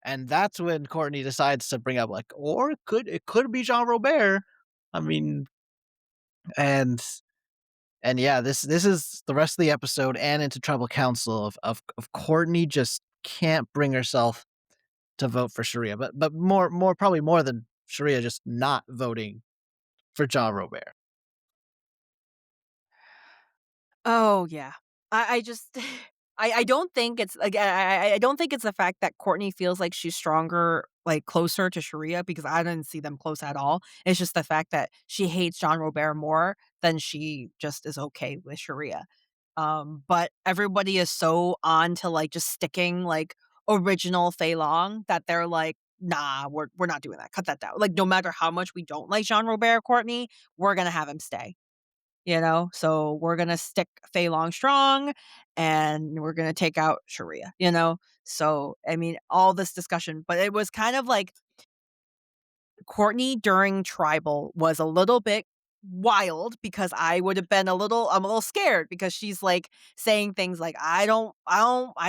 And that's when Courtney decides to bring up like, or it could be Jean Robert. I mean, and yeah, this is the rest of the episode and into Tribal Council of Courtney just can't bring herself to vote for Sharia, but more probably more than Sharia just not voting for John Robert. Oh, yeah. I just I don't think it's like, I don't think it's the fact that Courtney feels like she's stronger, like, closer to Sharia because I didn't see them close at all. It's just the fact that she hates John Robert more than she just is okay with Sharia. But everybody is so on to, like, just sticking, like, original Fei Long that they're like, "Nah, we're not doing that. Cut that down." Like, no matter how much we don't like Jean Robert or Courtney, we're gonna have him stay. So we're gonna stick Fei Long strong, and we're gonna take out Sharia. So, I mean, all this discussion, but it was kind of like Courtney during tribal was a little bit wild because I'm a little scared because she's like saying things like, I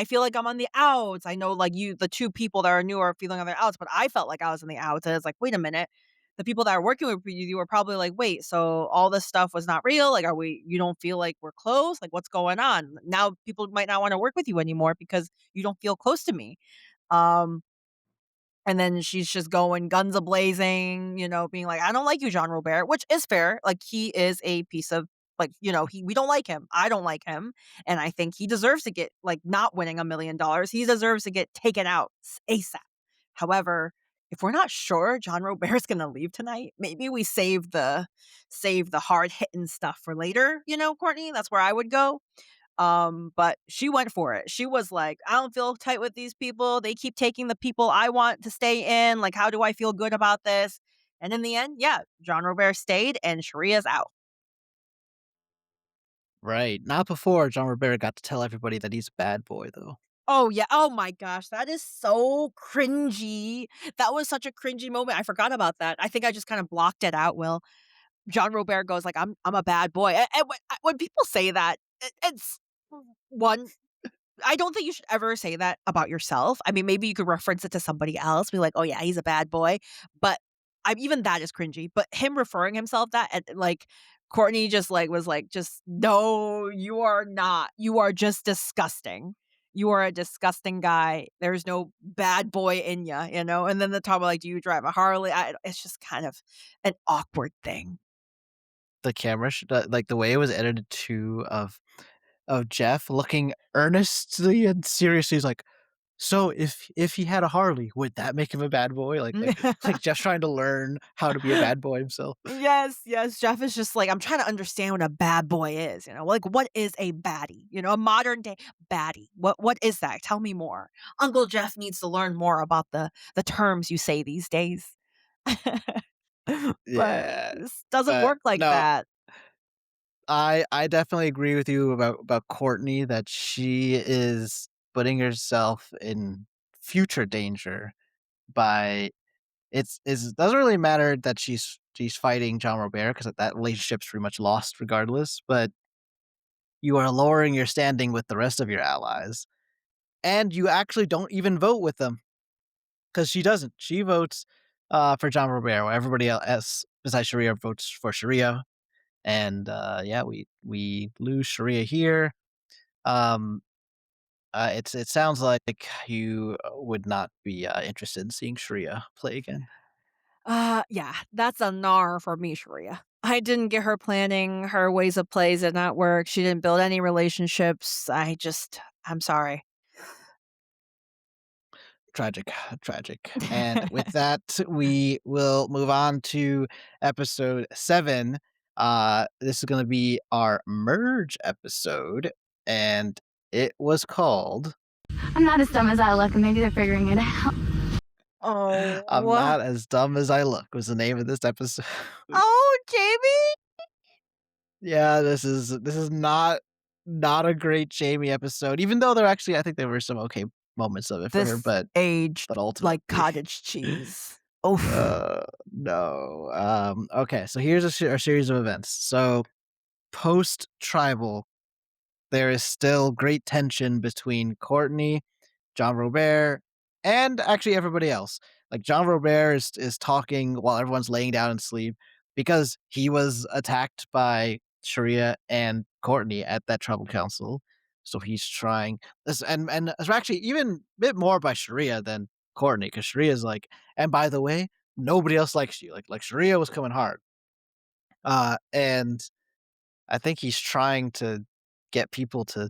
feel like I'm on the outs. I know like the two people that are new are feeling on their outs, but I felt like I was on the outs. And it's like, wait a minute. The people that are working with you were probably like, wait, so all this stuff was not real? Like, you don't feel like we're close? Like, what's going on? Now people might not want to work with you anymore because you don't feel close to me. Um, And then she's just going guns a blazing, being like, "I don't like you, Jean Robert," which is fair. Like, he is a piece of, like, we don't like him. I don't like him, and I think he deserves to get, like, not winning $1,000,000. He deserves to get taken out ASAP. However, if we're not sure John Robert's gonna leave tonight, maybe we save the hard hitting stuff for later, Courtney? That's where I would go. But she went for it. She was like, "I don't feel tight with these people. They keep taking the people I want to stay in. Like, how do I feel good about this?" And in the end, yeah, John Robert stayed and Sherea's out. Right. Not before John Rivera got to tell everybody that he's a bad boy, though. Oh, yeah. Oh my gosh, that is so cringy. That was such a cringy moment. I forgot about that. I think I just kind of blocked it out, Will. John Robert goes like, I'm a bad boy." And when people say that, it's one I don't think you should ever say that about yourself. I mean, maybe you could reference it to somebody else, be like, "Oh, yeah, he's a bad boy." But even that is cringy. But him referring himself that, and, like, Courtney just, like, was like, "Just no, you are not. You are just disgusting. You are a disgusting guy. There's no bad boy in you?" And then the talk about, like, "Do you drive a Harley?" It's just kind of an awkward thing. The camera, like the way it was edited too, of Jeff looking earnestly and seriously, he's like, "So if he had a Harley, would that make him a bad boy?" Like Jeff's trying to learn how to be a bad boy himself. Yes, yes, Jeff is just like, "I'm trying to understand what a bad boy is," like, what is a baddie? A modern day baddie. What is that? Tell me more. Uncle Jeff needs to learn more about the terms you say these days. But Yeah, this doesn't but work like no, that. I definitely agree with you about Courtney, that she is putting herself in future danger by it doesn't really matter that she's fighting John Robert, because that relationship's pretty much lost regardless, but you are lowering your standing with the rest of your allies, and you actually don't even vote with them, because she doesn't. She votes, for John Robert, while everybody else besides Sherea votes for Sherea, and, yeah, we lose Sherea here. Um, it sounds like you would not be, interested in seeing Sherea play again. Yeah, that's a gnar for me, Sherea. I didn't get her planning, her ways of plays did not work, she didn't build any relationships, I'm sorry. Tragic, tragic. And with that, we will move on to episode 7. This is gonna be our merge episode, and it was called I'm not as dumb as I look, and maybe they're figuring it out. "I'm Oh. Not As Dumb As I Look" was the name of this episode. Oh, Jamie? Yeah, this is not a great Jamie episode, even though I think there were some okay moments of it for her, This aged but like ultimately cottage cheese. Oof. No. Okay, so here's a series of events. So post tribal, there is still great tension between Courtney, John Robert, and actually everybody else. Like John Robert is talking while everyone's laying down and sleep, because he was attacked by Sharia and Courtney at that tribal council. So he's trying this, and it's actually even a bit more by Sharia than Courtney, because Sharia's like, and by the way, nobody else likes you. Like Sharia was coming hard. And I think he's trying to get people to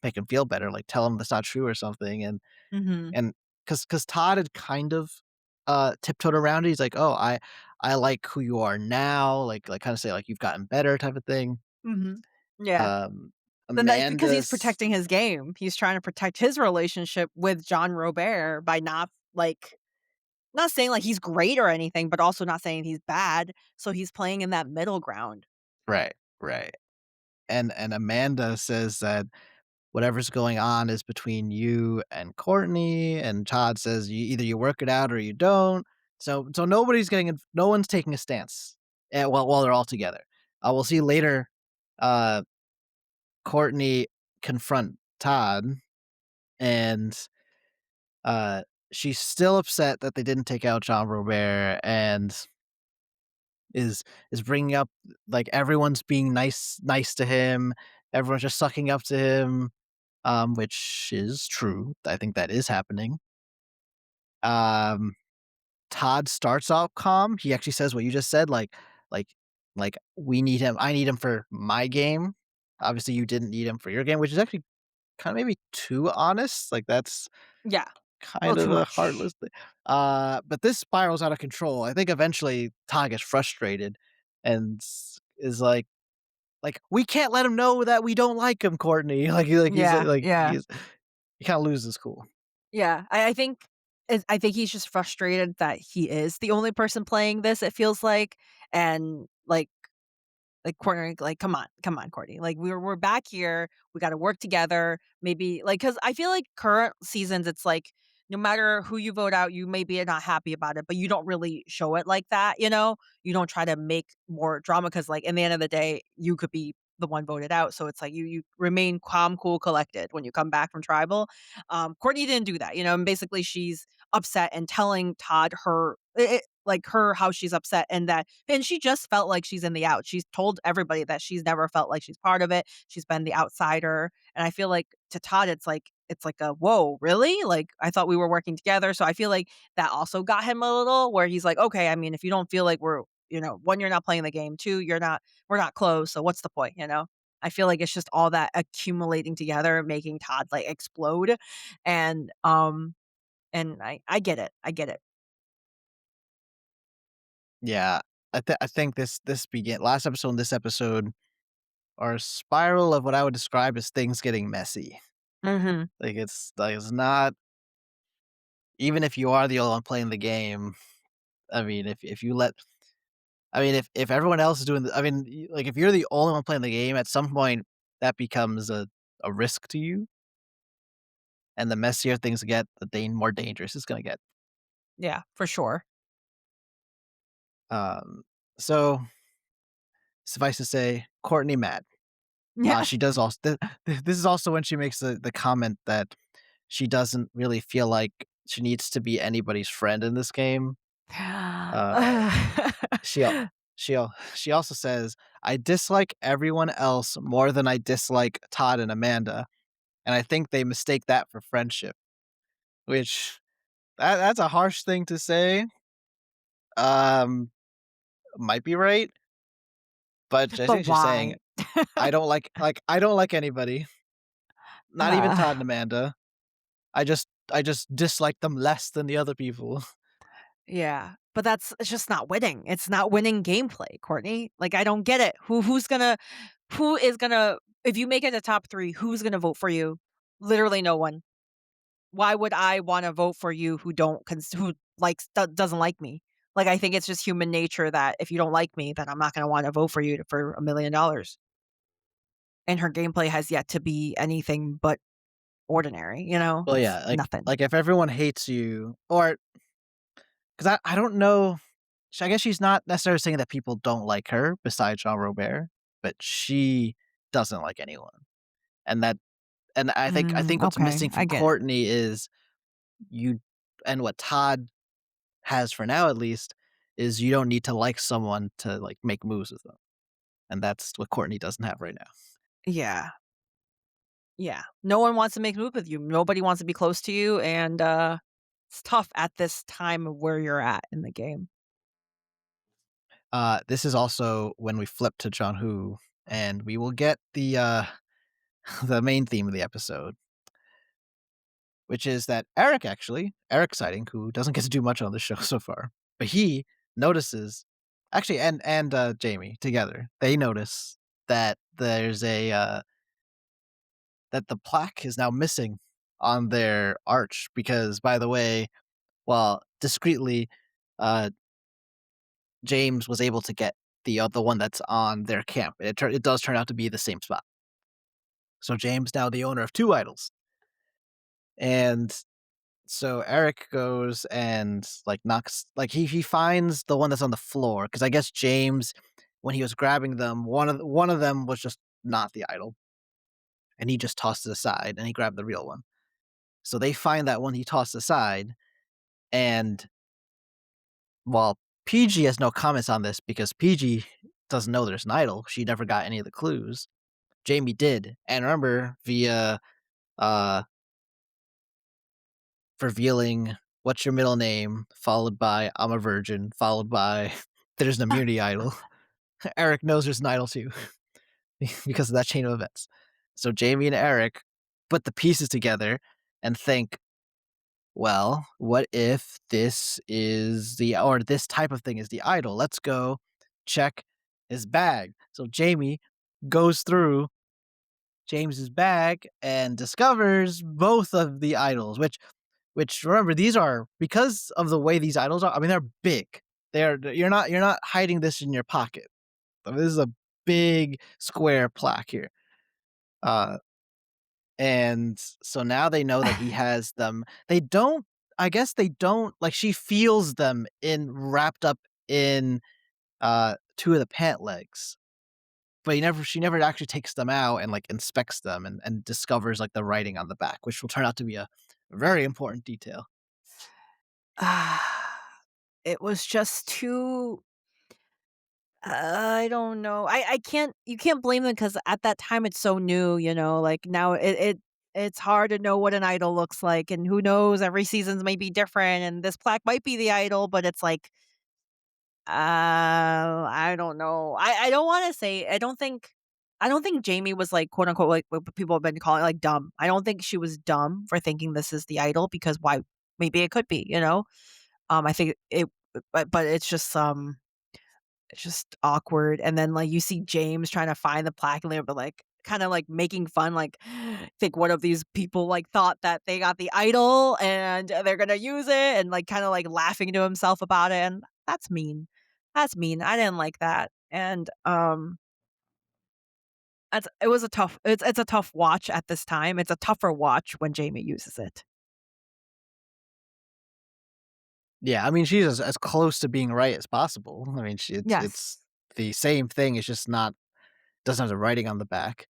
make him feel better, like tell him that's not true or something, Mhm. and because Todd had kind of, tiptoed around it. He's like, "Oh, I like who you are now," kinda say, like, "You've gotten better," type of thing. Mhm. Yeah. Um, Then that's because he's Amanda's protecting his game. He's trying to protect his relationship with John Robert by not saying, like, he's great or anything, but also not saying he's bad, so he's playing in that middle ground. right, right, and Amanda says that whatever's going on is between you and Courtney, and Todd says either you work it out or you don't. So no one's taking a stance, while they're all together. We'll see later, uh, Courtney confront Todd, and, uh, she's still upset that they didn't take out Jean Robert, and is is bringing up, like, everyone's being nice to him, everyone's just sucking up to him, which is true. I think that is happening. Um, Todd starts out calm. He actually says what you just said, like we need him. I need him for my game. Obviously, you didn't need him for your game, which is actually kind of maybe too honest. Like that's Yeah, a kind little too of a much. heartless thing. But this spirals out of control. I think eventually Todd gets frustrated and is like we can't let him know that we don't like him, Courtney. Yeah, Like yeah. he kind of loses cool. Yeah, I think I think he's just frustrated that he is the only person playing this, it feels and, like, Courtney, like, come on, Courtney, like, we're back here, we gotta work together, maybe like, because I feel like current seasons, it's like, no matter who you vote out, you maybe not happy about it, but you don't really show it like that, you know? You don't try to make more drama because, like, in the end of the day, you could be the one voted out, so it's like you remain calm, cool, collected when you come back from tribal. Courtney didn't do that, and basically she's upset and telling Todd like her how she's upset and she just felt like she's in the out. She's told everybody that she's never felt like she's part of it. She's been the outsider. And I feel like to Todd it's like a whoa, really? Like I thought we were working together. So I feel like that also got him a little where he's like, okay, I mean, if you don't feel like one, you're not playing the game, two, we're not close. So what's the point? I feel like it's just all that accumulating together, making Todd like explode. And I get it. I get it. Yeah, I think this begin last episode and this episode are a spiral of what I would describe as things getting messy. Mhm. It's not even if you are the only one playing the game. I mean, if you let I mean, if everyone else is doing the I mean, like, if you're the only one playing the game, at some point, that becomes a risk to you, and the messier things get, more dangerous it's gonna get. Yeah, for sure. Um, so, suffice to say, Courtney mad. Yeah. She does also this is also when she makes the comment that she doesn't really feel like she needs to be anybody's friend in this game. Uh, she al she also says, "I dislike everyone else more than I dislike Todd and Amanda, and I think they mistake that for friendship." Which that's a harsh thing to say, um, might be right, but I But think she's saying, why? I don't like anybody, not even Todd and Uh, Amanda. I just dislike them less than the other people. yeah, but it's just not winning. It's not winning gameplay, Courtney. Like, I don't get it. Who is gonna if you make it a top 3, who's gonna vote for you? Literally no one. Why would I wanna vote for you who doesn't like me? Like, I think it's just human nature that if you don't like me, then I'm not gonna wanna vote for you for $1,000,000. And her gameplay has yet to be anything but ordinary, Well, It's yeah, nothing. if everyone hates you or 'cause I don't know I guess she's not necessarily saying that people don't like her besides Jean Robert, but she doesn't like anyone, and that and I think what's Okay, missing I from get it. Courtney is you and what Todd has for now at least, is you don't need to like someone to, like, make moves with them, and that's what Courtney doesn't have right now. Yeah, yeah. No one wants to make a move with you. Nobody wants to be close to you, and, it's tough at this time of where you're at in the game. This is also when we flip to John Who, and we will get the main theme of the episode, which is that Eric sighting, who doesn't get to do much on the show so far, but he notices actually, and Jamie together, they notice that that the plaque is now missing on their arch because, by the way, well, discreetly, uh, James was able to get the one that's on their camp. It does turn out to be the same spot. So James now the owner of 2 idols. And so Eric goes and, like, knocks like, he finds the one that's on the floor because I guess James, when he was grabbing them, one of them was just not the idol, and he just tossed it aside, and he grabbed the real one. So they find that one he tossed aside, and while PG has no comments on this because PG doesn't know there's an idol, she never got any of the clues, Jamie did, and remember via, uh, revealing "What's your middle name?" Followed by, "I'm a virgin," followed by, "There's an immunity idol." Eric knows there's an idol too because of that chain of events. So Jamie and Eric put the pieces together and think, well, what if this is or this type of thing is the idol? Let's go check his bag. So Jamie goes through James's bag and discovers both of the idols, which remember these are because of the way these idols are. I mean, they're big. You're not hiding this in your pocket. This is a big square plaque here. Uh, and so now they know that he has them. They don't. I guess they don't like. She feels them in wrapped up in two of the pant legs, but she never actually takes them out and like inspects them and discovers like the writing on the back, which will turn out to be a very important detail. It was just too I don't know. I can't you can't blame them because at that time it's so new, like now it's hard to know what an idol looks like and who knows every season's might be different and this plaque might be the idol, but it's like I don't know. I don't wanna say I don't think Jamie was like quote unquote like what people have been calling like dumb. I don't think she was dumb for thinking this is the idol because why maybe it could be, you know? I think it but it's just awkward, and then, like, you see James trying to find the plaque, and they're like, kinda, like, making fun, like, think one of these people, like, thought that they got the idol, and they're gonna use it, and, like, kinda, like, laughing to himself about it, and that's mean. That's mean, I didn't like that, and, it was a tough it's a tough watch at this time, it's a tougher watch when Jamie uses it. Yeah, I mean, she's as close to being right as possible. I mean, it's Yes. the same thing. It's just not doesn't have the writing on the back.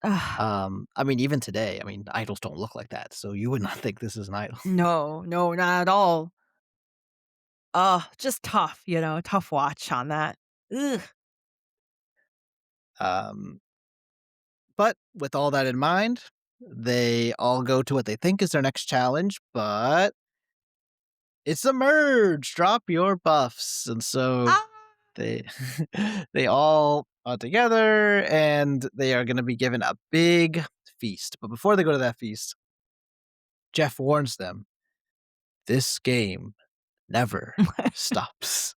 Ugh. I mean, even today, I mean, idols don't look like that, so you would not think this is an idol. No, no, not at all. Just tough, tough watch on that. Ugh. Um, but with all that in mind, they all go to what they think is their next challenge, but it's a merge. Drop your buffs, and so Ah! they they all are together, and they are going to be given a big feast. But before they go to that feast, Jeff warns them: this game never stops.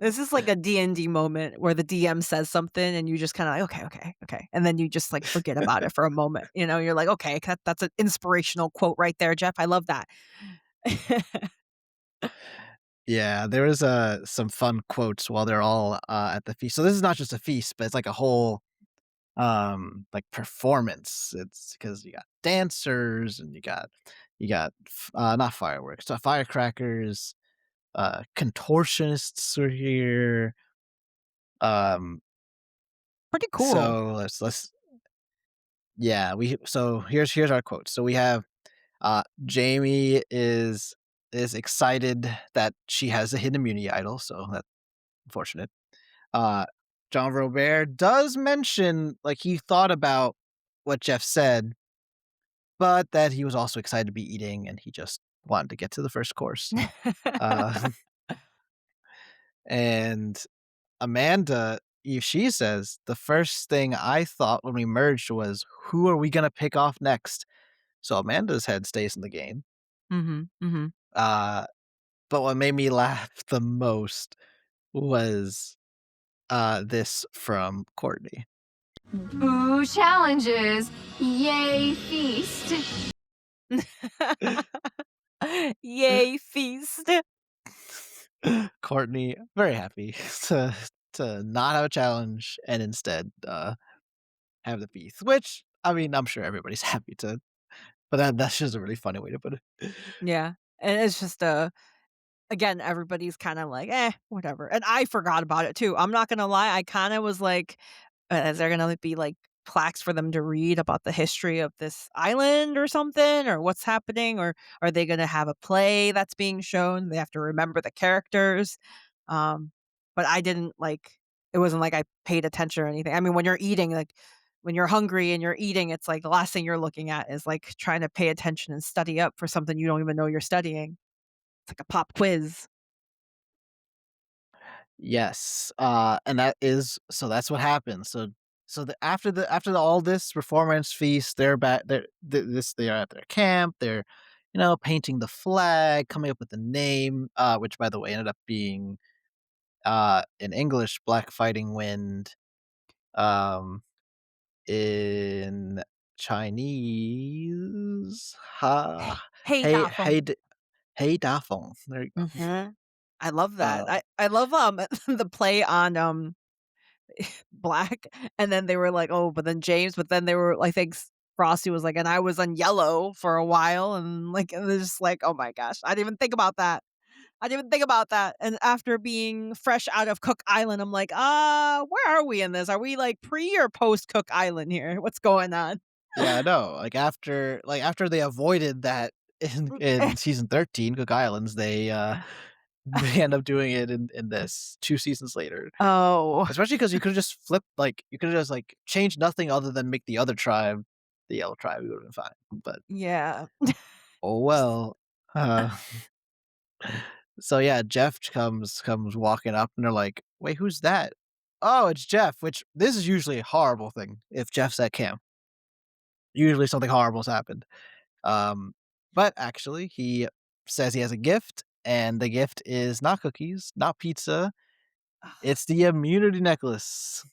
This is like a D&D moment where the DM says something and you just kinda like, "Okay, okay, okay," and then you just, like, forget about it for a moment, you're like, "Okay, that's an inspirational quote right there, Jeff, I love that." Yeah, there is some fun quotes while they're all at the feast. So this is not just a feast, but it's like a whole like performance. It's because you got dancers and you got not fireworks, firecrackers, contortionists are here. Um, Pretty cool. so let's yeah, we so here's our quote. So we have Jamie is excited that she has a hidden immunity idol, so that's unfortunate. Uh John Robert does mention like he thought about what Jeff said, but that he was also excited to be eating and he just wanted to get to the first course. Uh and Amanda, she says, the first thing I thought when we merged was, who are we going to pick off next? So Amanda's head stays in the game. Mhm, mhm. Uh, but what made me laugh the most was this from Courtney. Boo challenges. Yay feast. Yay, feast. Courtney, very happy to not have a challenge and instead have the feast, which I mean, I'm sure everybody's happy to, but that's just a really funny way to put it. Yeah, and it's just, again, everybody's kinda like, "Eh, whatever," and I forgot about it too. I'm not gonna lie, I kinda was like, is there gonna be, like, plaques for them to read about the history of this island or something, or what's happening, or are they gonna have a play that's being shown? They have to remember the characters, um, but I didn't, it wasn't like I paid attention or anything. I mean, when you're eating, when you're hungry and you're eating, it's like the last thing you're looking at is, like, trying to pay attention and study up for something you don't even know you're studying. It's like a pop quiz. Yes, and that is so that's what happens. After all this performance feast, they're back. They are at their camp. They're, painting the flag, coming up with the name, which by the way ended up being in English, Black Fighting Wind. Um, in Chinese, Hey, hey, Dafeng. hey, hey, Da Feng. There you go. Mhm. I love that. Um, I love, the play on, black, and then they were like, "Oh, but then James," but then they were I think Frosty was like, "And I was on yellow for a while," and, like, it was just like, "Oh my gosh, I didn't even think about that." I didn't even think about that, and after being fresh out of Cook Island, I'm like, where are we in this? Are we, like, pre or post Cook Island here? What's going on?" yeah, no, after they avoided that in season 13, Cook Islands, they end up doing it in this 2 seasons later. Oh, Especially because you could've just flipped, you could've just, changed nothing other than make the other tribe the yellow tribe, it would've been fine, but, yeah. oh well. Uh, so yeah, Jeff comes walking up, and they're like, "Wait, who's that?" "Oh, it's Jeff," which this is usually a horrible thing if Jeff's at camp. Usually something horrible's happened. Um, but actually, he says he has a gift, and the gift is not cookies, not pizza, it's the immunity necklace.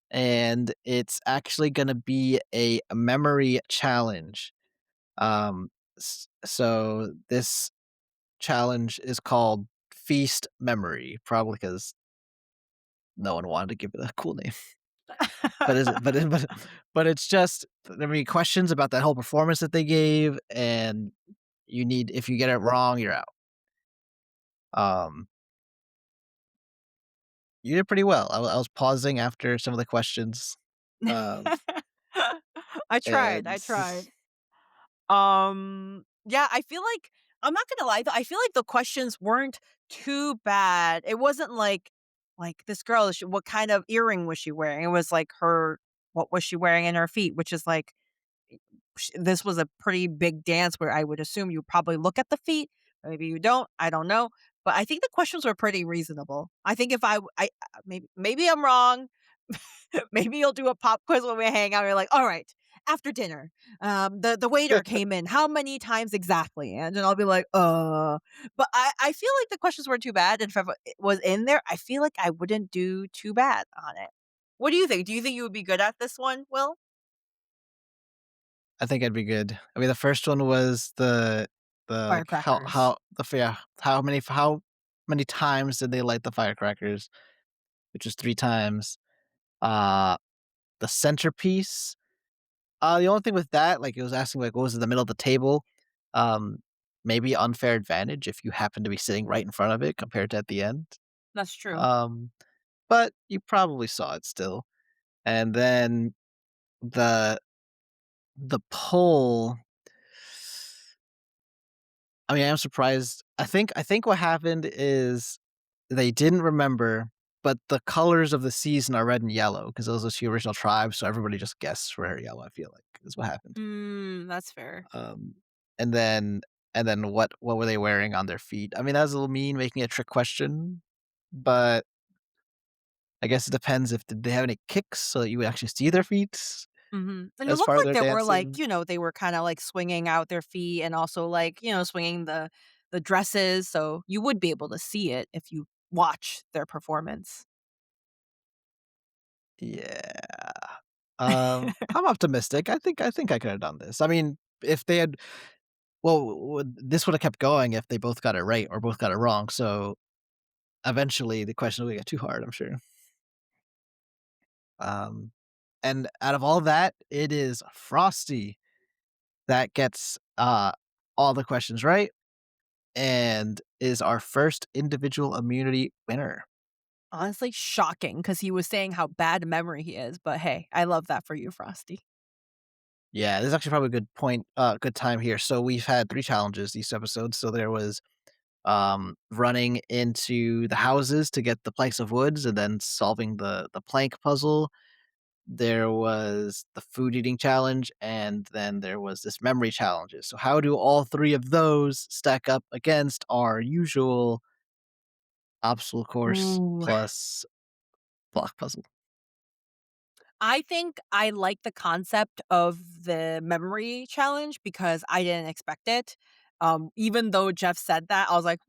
And it's actually gonna be a memory challenge. So this challenge is called Feast Memory, probably because no one wanted to give it a cool name. But is it? But it's just questions about that whole performance that they gave, and if you get it wrong, you're out. Um, you did pretty well. I was pausing after some of the questions, um, I and tried. Yeah, I feel like I'm not gonna lie though, I feel like the questions weren't too bad. It wasn't like this girl, what kind of earring was she wearing? It was like what was she wearing in her feet, which is like this was a pretty big dance where I would assume you probably look at the feet. Maybe you don't. I don't know. But I think the questions were pretty reasonable. I think if maybe I'm wrong. Maybe you'll do a pop quiz when we hang out. You're like, all right, after dinner, the waiter came in. How many times exactly? And then I'll be like, But I feel like the questions weren't too bad. And if it was in there, I feel like I wouldn't do too bad on it. What do you think? Do you think you would be good at this one, Will? I think I'd be good. I mean, the first one was Firecrackers. how many times did they light the firecrackers, which is 3 times. Uh, the centerpiece, the only thing with that, it was asking, what was in the middle of the table, um, maybe unfair advantage if you happen to be sitting right in front of it compared to at the end. That's true. Um, but you probably saw it still. And then the the pole, I mean, I am surprised. I think what happened is they didn't remember, but the colors of the season are red and yellow because those are 2 original tribes, so everybody just guessed red or yellow, I feel like, is what happened. That's fair. Um, and then what were they wearing on their feet? I mean, that was a little mean making a trick question, but I guess it depends if did they have any kicks so that you would actually see their feet And it as looked part of like their they were like, dancing? they were kinda like swinging out their feet and also like, swinging the dresses, so you would be able to see it if you watch their performance. Yeah. I'm optimistic. I think I could have done this. I mean, if they had this would have kept going if they both got it right or both got it wrong. So eventually, the question would get too hard, I'm sure. Um, and out of all that, it is Frosty that gets all the questions right and is our first individual immunity winner. Honestly, shocking because he was saying how bad memory he is, but hey, I love that for you, Frosty. Yeah, this is actually probably a good point, good time here. So we've had 3 challenges these episodes. So there was running into the houses to get the planks of woods and then solving the plank puzzle. there was the food eating challenge, and then there was this memory challenges. So how do all three of those stack up against our usual obstacle course Ooh. plus block puzzle? I think I like the concept of the memory challenge because I didn't expect it. Even though Jeff said that, I was like,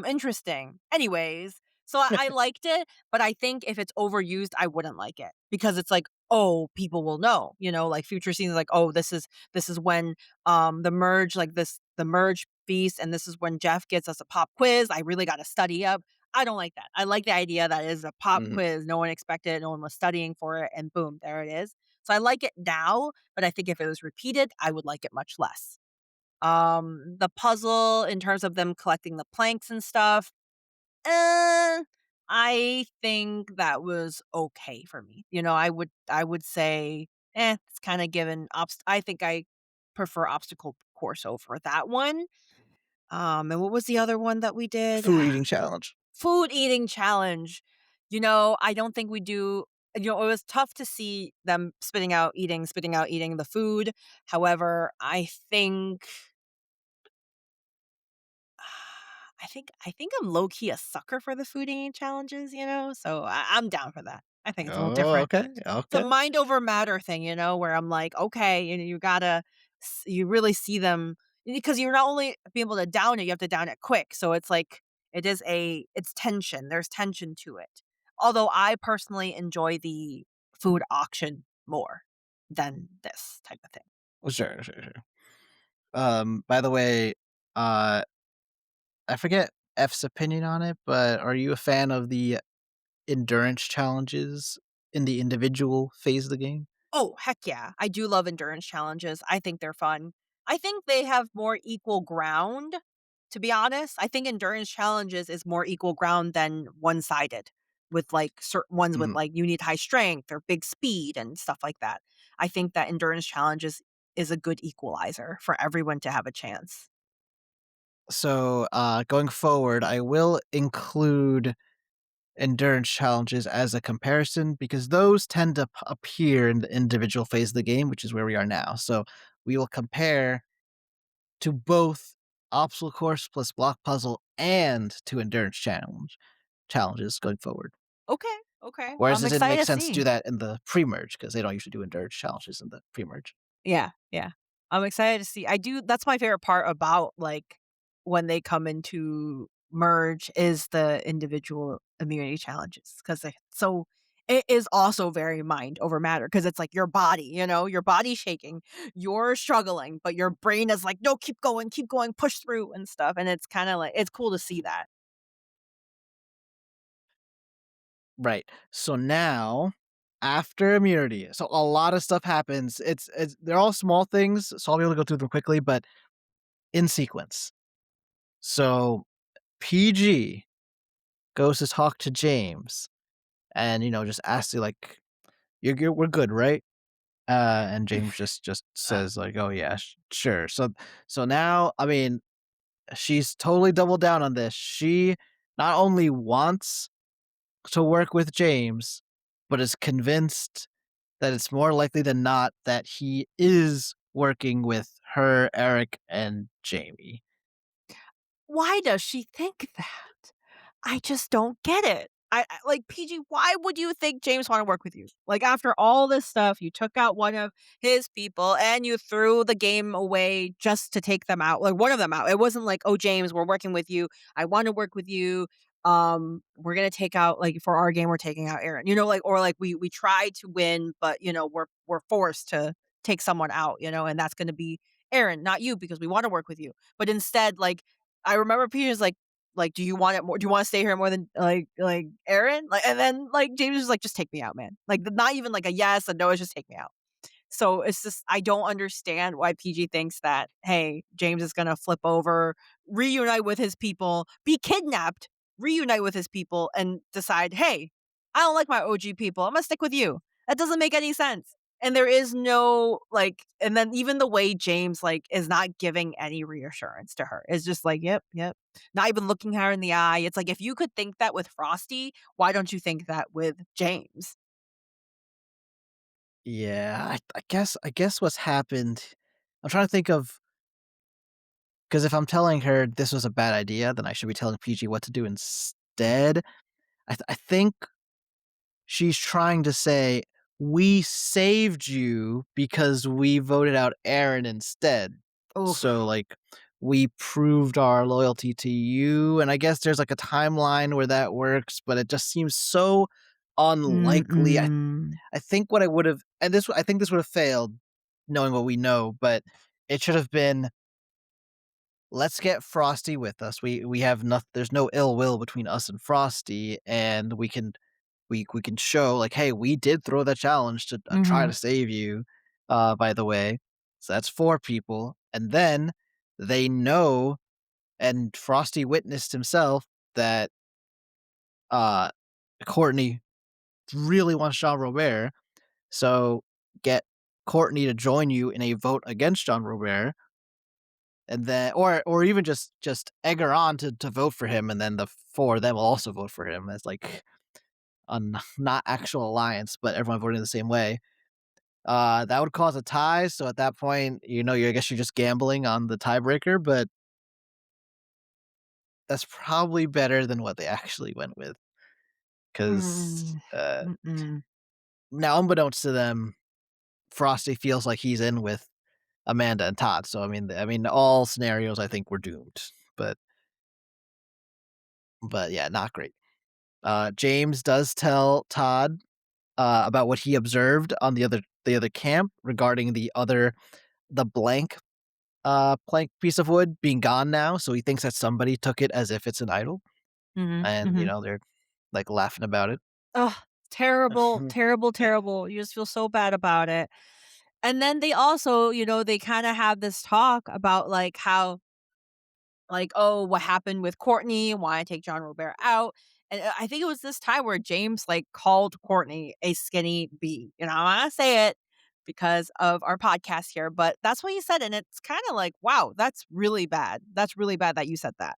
interesting. Anyways, so I liked it, but I think if it's overused, I wouldn't like it because it's like, oh, people will know, like future scenes, like, oh, this is when the merge feast, and this is when Jeff gets us a pop quiz. I really got to study up. I don't like that. I like the idea that it is a pop Mhm. quiz. No one expected it. No one was studying for it. And boom, there it is. So I like it now, but I think if it was repeated, I would like it much less. The puzzle in terms of them collecting the planks and stuff, I think that was okay for me. I would say, it's kind of given. I think I prefer obstacle course over that one. And what was the other one that we did? Food eating challenge. Food eating challenge. I don't think we do it was tough to see them spitting out eating the food. However, I think I'm low key a sucker for the food eating challenges, so I'm down for that. I think it's a little Oh, different. okay, It's a okay. mind over matter thing, where I'm like, okay, you gotta, you really see them because you're not only being able to down it, you have to down it quick. So it's like, it's tension. There's tension to it. Although I personally enjoy the food auction more than this type of thing. Well, sure, sure, sure. By the way, uh, I forget F's opinion on it, but are you a fan of the endurance challenges in the individual phase of the game? Oh, heck yeah. I do love endurance challenges. I think they're fun. I think they have more equal ground, to be honest. I think endurance challenges is more equal ground than one-sided with like certain ones with Mhm. like you need high strength or big speed and stuff like that. I think that endurance challenges is a good equalizer for everyone to have a chance. So, going forward, I will include endurance challenges as a comparison because those tend to appear in the individual phase of the game, which is where we are now. So, we will compare to both obstacle course plus block puzzle and to endurance challenges going forward. Okay. Okay. Whereas I'm it didn't excited make to sense to do see. that in the pre-merge because they don't usually do endurance challenges in the pre-merge. Yeah, yeah. I'm excited to see. That's my favorite part about, like, when they come into merge is the individual immunity challenges because it is also very mind over matter because it's like your body's shaking, you're struggling, but your brain is like, "No, keep going, push through," and stuff, and it's kinda like it's cool to see that. Right. So now, after immunity, so a lot of stuff happens. It's they're all small things, so I'll be able to go through them quickly, but in sequence. So PG goes to talk to James and just asks you like, you're we're good, right?" And James just says like, "Oh yeah, sure." So now, I mean, she's totally doubled down on this. She not only wants to work with James, but is convinced that it's more likely than not that he is working with her, Eric, and Jamie. Why does she think that? I just don't get it. Like, PG, why would you think James wanna work with you? Like, after all this stuff, you took out one of his people and you threw the game away just to take them out, like, one of them out. It wasn't like, "Oh, James, we're working with you. I wanna work with you. We're gonna take out like, for our game, we're taking out Aaron." Like, or like, we tried to win, but, we're forced to take someone out, and that's gonna be Aaron, not you, because we wanna work with you. But instead, like, I remember Peter's like, "Do you want it more? Do you wanna stay here more than like Aaron?" Like, and then, like, James was like, "Just take me out, man." Like, not even like a yes, a no, it's just take me out. So, it's just I don't understand why PG thinks that, hey, James is gonna flip over, reunite with his people, be kidnapped, reunite with his people, and decide, "Hey, I don't like my OG people. Imma stick with you." That doesn't make any sense. And there is no, like, and then even the way James, like, is not giving any reassurance to her. It's just like, "Yep, yep." Not even looking her in the eye. It's like, if you could think that with Frosty, why don't you think that with James? Yeah, I guess what's happened, I'm trying to think of, because if I'm telling her this was a bad idea, then I should be telling PG what to do instead. I think she's trying to say, "We saved you because we voted out Aaron instead." So, Oof. like, we proved our loyalty to you, and I guess there's, like, a timeline where that works, but it just seems so unlikely. Mm-mm. I think what I would've, and this I think this would've failed knowing what we know, but it should have been, "Let's get Frosty with us. We have there's no ill will between us and Frosty, and we can show, like, hey, we did throw the challenge to try Mhm. to save you, by the way." So that's 4 people, and then they know, and Frosty witnessed himself that, uh, Courtney really wants Jean Robert, so get Courtney to join you in a vote against Jean Robert, and then, or even just egg her on to vote for him, and then the 4 of them will also vote for him as, like, a not actual alliance, but everyone voting the same way. That would cause a tie, so at that point, I guess you're just gambling on the tiebreaker, but that's probably better than what they actually went with, 'cause, Mm. Mm-mm. now unbeknownst to them, Frosty feels like he's in with Amanda and Todd, so I mean, all scenarios I think were doomed, but yeah, not great. James does tell Todd, about what he observed on the other camp regarding the plank piece of wood being gone now, so he thinks that somebody took it as if it's an idol, Mhm. and, Mhm. they're, like, laughing about it. Ugh, terrible, terrible, terrible. You just feel so bad about it. And then they also, they kinda have this talk about, like, how, like, "Oh, what happened with Courtney? Why take John Robert out?" And, I think it was this time where James, like, called Courtney a skinny bee, I wanna say it because of our podcast here, but that's what he said, and it's kinda like, "Wow, that's really bad. That's really bad that you said that."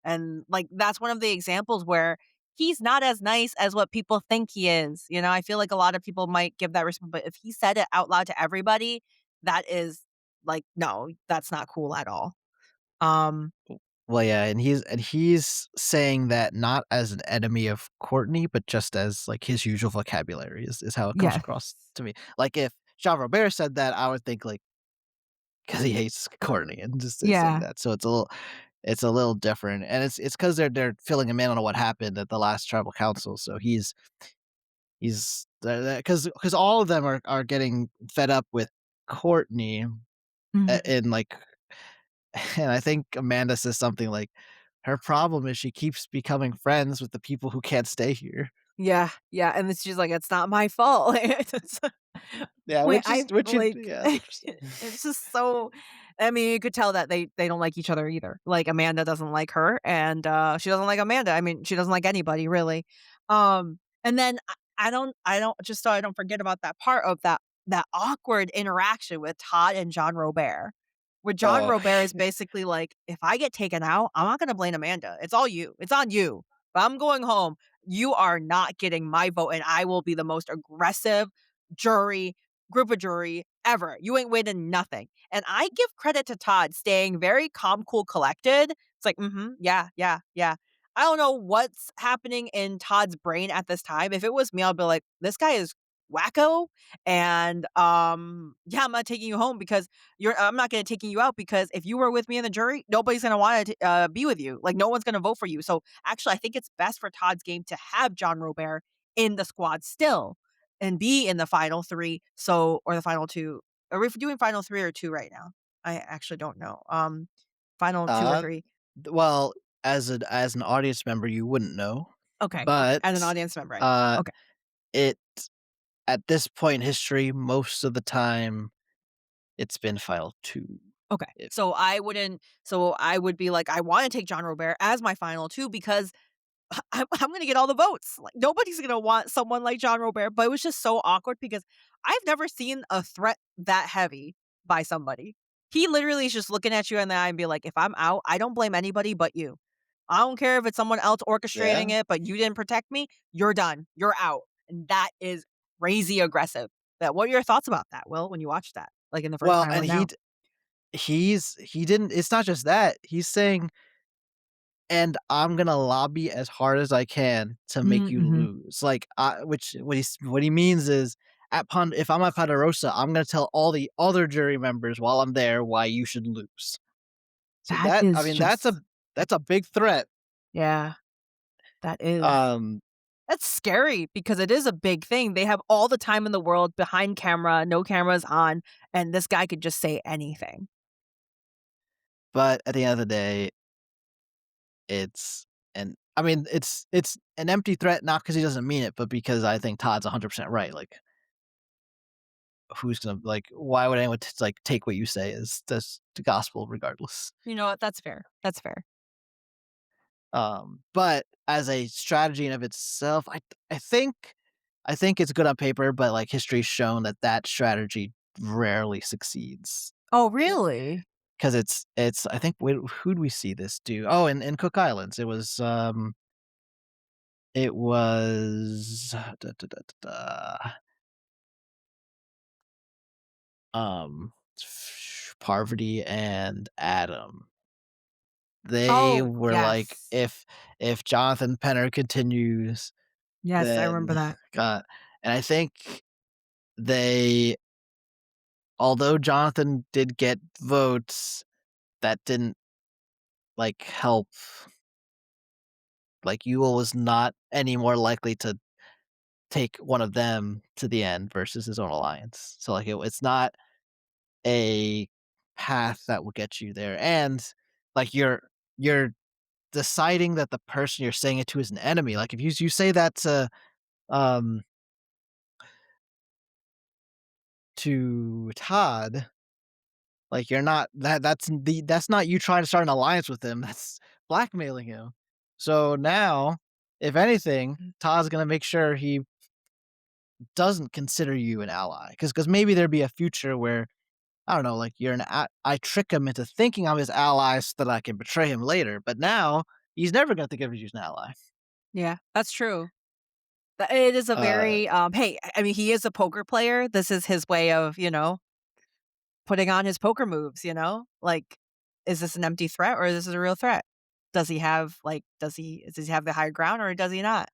And, like, that's one of the examples where he's not as nice as what people think he is, I feel like a lot of people might give that response, but if he said it out loud to everybody, that is, like, no, that's not cool at all. Um, Well, yeah, and he's saying that not as an enemy of Courtney, but just as, like, his usual vocabulary is how it comes yes. across to me. Like, if Jean Robert said that, I would think, like, because he hates Courtney and just is saying Yeah. that, so it's a little different, and it's because they 'cause they're filling him in on what happened at the last tribal council, so he's because all of them are getting fed up with Courtney, Mhm. and, like, and I think Amanda says something like, "Her problem is she keeps becoming friends with the people who can't stay here." Yeah, yeah, and then she's like, "It's not my fault." It's Yeah, wait, which is I which is like, yeah, it's interesting. it's just so I mean, you could tell that they don't like each other either. Like, Amanda doesn't like her, and, she doesn't like Amanda. I mean, she doesn't like anybody, really. And then I don't just so I don't forget about that part of that awkward interaction with Todd and John Robert, where John Oh, Robert is basically like, "If I get taken out, I'm not gonna blame Amanda. It's all you. It's on you. But I'm going home. You are not getting my vote, and I will be the most aggressive jury group of jury ever. You ain't winning nothing." And I give credit to Todd staying very calm, cool, collected. It's like, yeah, yeah, yeah. I don't know what's happening in Todd's brain at this time. If it was me, I'd be like, this guy is wacko. And yeah, I'm not taking you home because I'm not gonna taking you out because if you were with me in the jury, nobody's gonna want to be with you. Like no one's gonna vote for you. So actually I think it's best for Todd's game to have John Robert in the squad still and be in the final 3, or the final 2. Are we doing final 3 or 2 right now? I actually don't know. Final 2 or uh, 3. well, as an audience member, you wouldn't know, Okay, okay. but, As an audience member, I know. uh, Okay, it at this point in history, most of the time, it's been Final 2. okay. If So I would be like, I wanna take John Robert as my final 2 because I'm gonna get all the votes. Like, nobody's gonna want someone like John Robert, but it was just so awkward because I've never seen a threat that heavy by somebody. He literally is just looking at you in the eye and be like, "If I'm out, I don't blame anybody but you. I don't care if it's someone else orchestrating Yeah? it, but you didn't protect me, you're done. You're out." And that is crazy aggressive. that. What are your thoughts about that, Will, when you watched that, like, in the first Well, time and or now? he didn't it's not just that, he's saying, "And I'm gonna lobby as hard as I can to make you Mhm. lose." Like, which what he means is, if I'm at Ponderosa, I'm gonna tell all the other jury members while I'm there why you should lose. So That that I is mean, just that's a big threat. yeah, that is. Um, That's scary because it is a big thing. They have all the time in the world behind camera, no cameras on, and this guy could just say anything. but at the end of the day, it's and I mean, it's an empty threat, not because he doesn't mean it, but because I think Todd's 100% right. Like, who's gonna like? Why would anyone like take what you say as that's the gospel, regardless? You know what? That's fair. That's fair. But as a strategy in of itself, I think I think it's good on paper, but like history's shown that that strategy rarely succeeds. Oh, really? Because it's I think who'd we see this do? Oh, in Cook Islands, it was Parvati and Adam. They Oh, were like, yes. if Jonathan Penner continues, Yes, I remember then that. and I think they although Jonathan did get votes, that didn't like help. Like Ewell was not any more likely to take one of them to the end versus his own alliance. So like it's not a path that will get you there. And like you're deciding that the person you're saying it to is an enemy. Like if you say that um to Todd, like you're not that's not you trying to start an alliance with him. That's blackmailing him. So now, if anything, Mm. Todd's gonna make sure he doesn't consider you an ally. Because maybe there'd be a future where I don't know, like I trick him into thinking I'm his ally so that I can betray him later. But now he's never gonna think of you as an ally. Yeah, that's true. It is a Uh, very, hey, I mean, he is a poker player. This is his way of, putting on his poker moves, you know? Like, is this an empty threat or is this a real threat? Does he have the higher ground or does he not?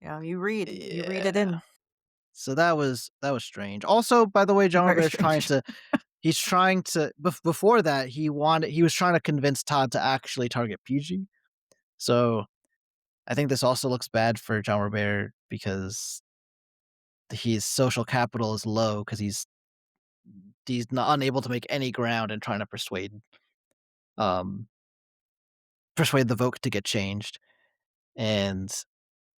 You read it yeah. in. So that was strange. Also, by the way, John Very Robert's trying strange. to he's trying to before that he was trying to convince Todd to actually target PG. So I think this also looks bad for John Robert because his social capital is low because he's not unable to make any ground in trying to um persuade the vote to get changed. And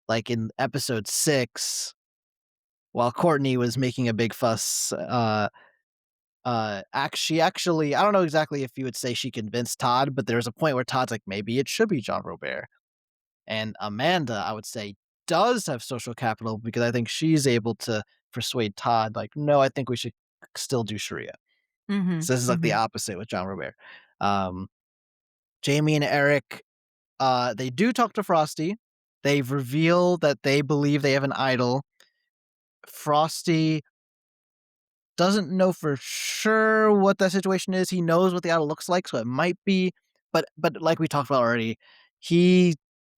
like in episode 6, while Courtney was making a big fuss, she actually I don't know exactly if you would say she convinced Todd, but there's a point where Todd's like, maybe it should be John Robert. And Amanda, I would say, does have social capital because I think she's able to persuade Todd, like, no, I think we should still do Sherea. Mhm, So this is like the mhm. opposite with John Robert. Um, Jamie and Eric, they do talk to Frosty. They've revealed that they believe they have an idol. Frosty doesn't know for sure what that situation is. He knows what the idol looks like, so it might be, but like we talked about already, he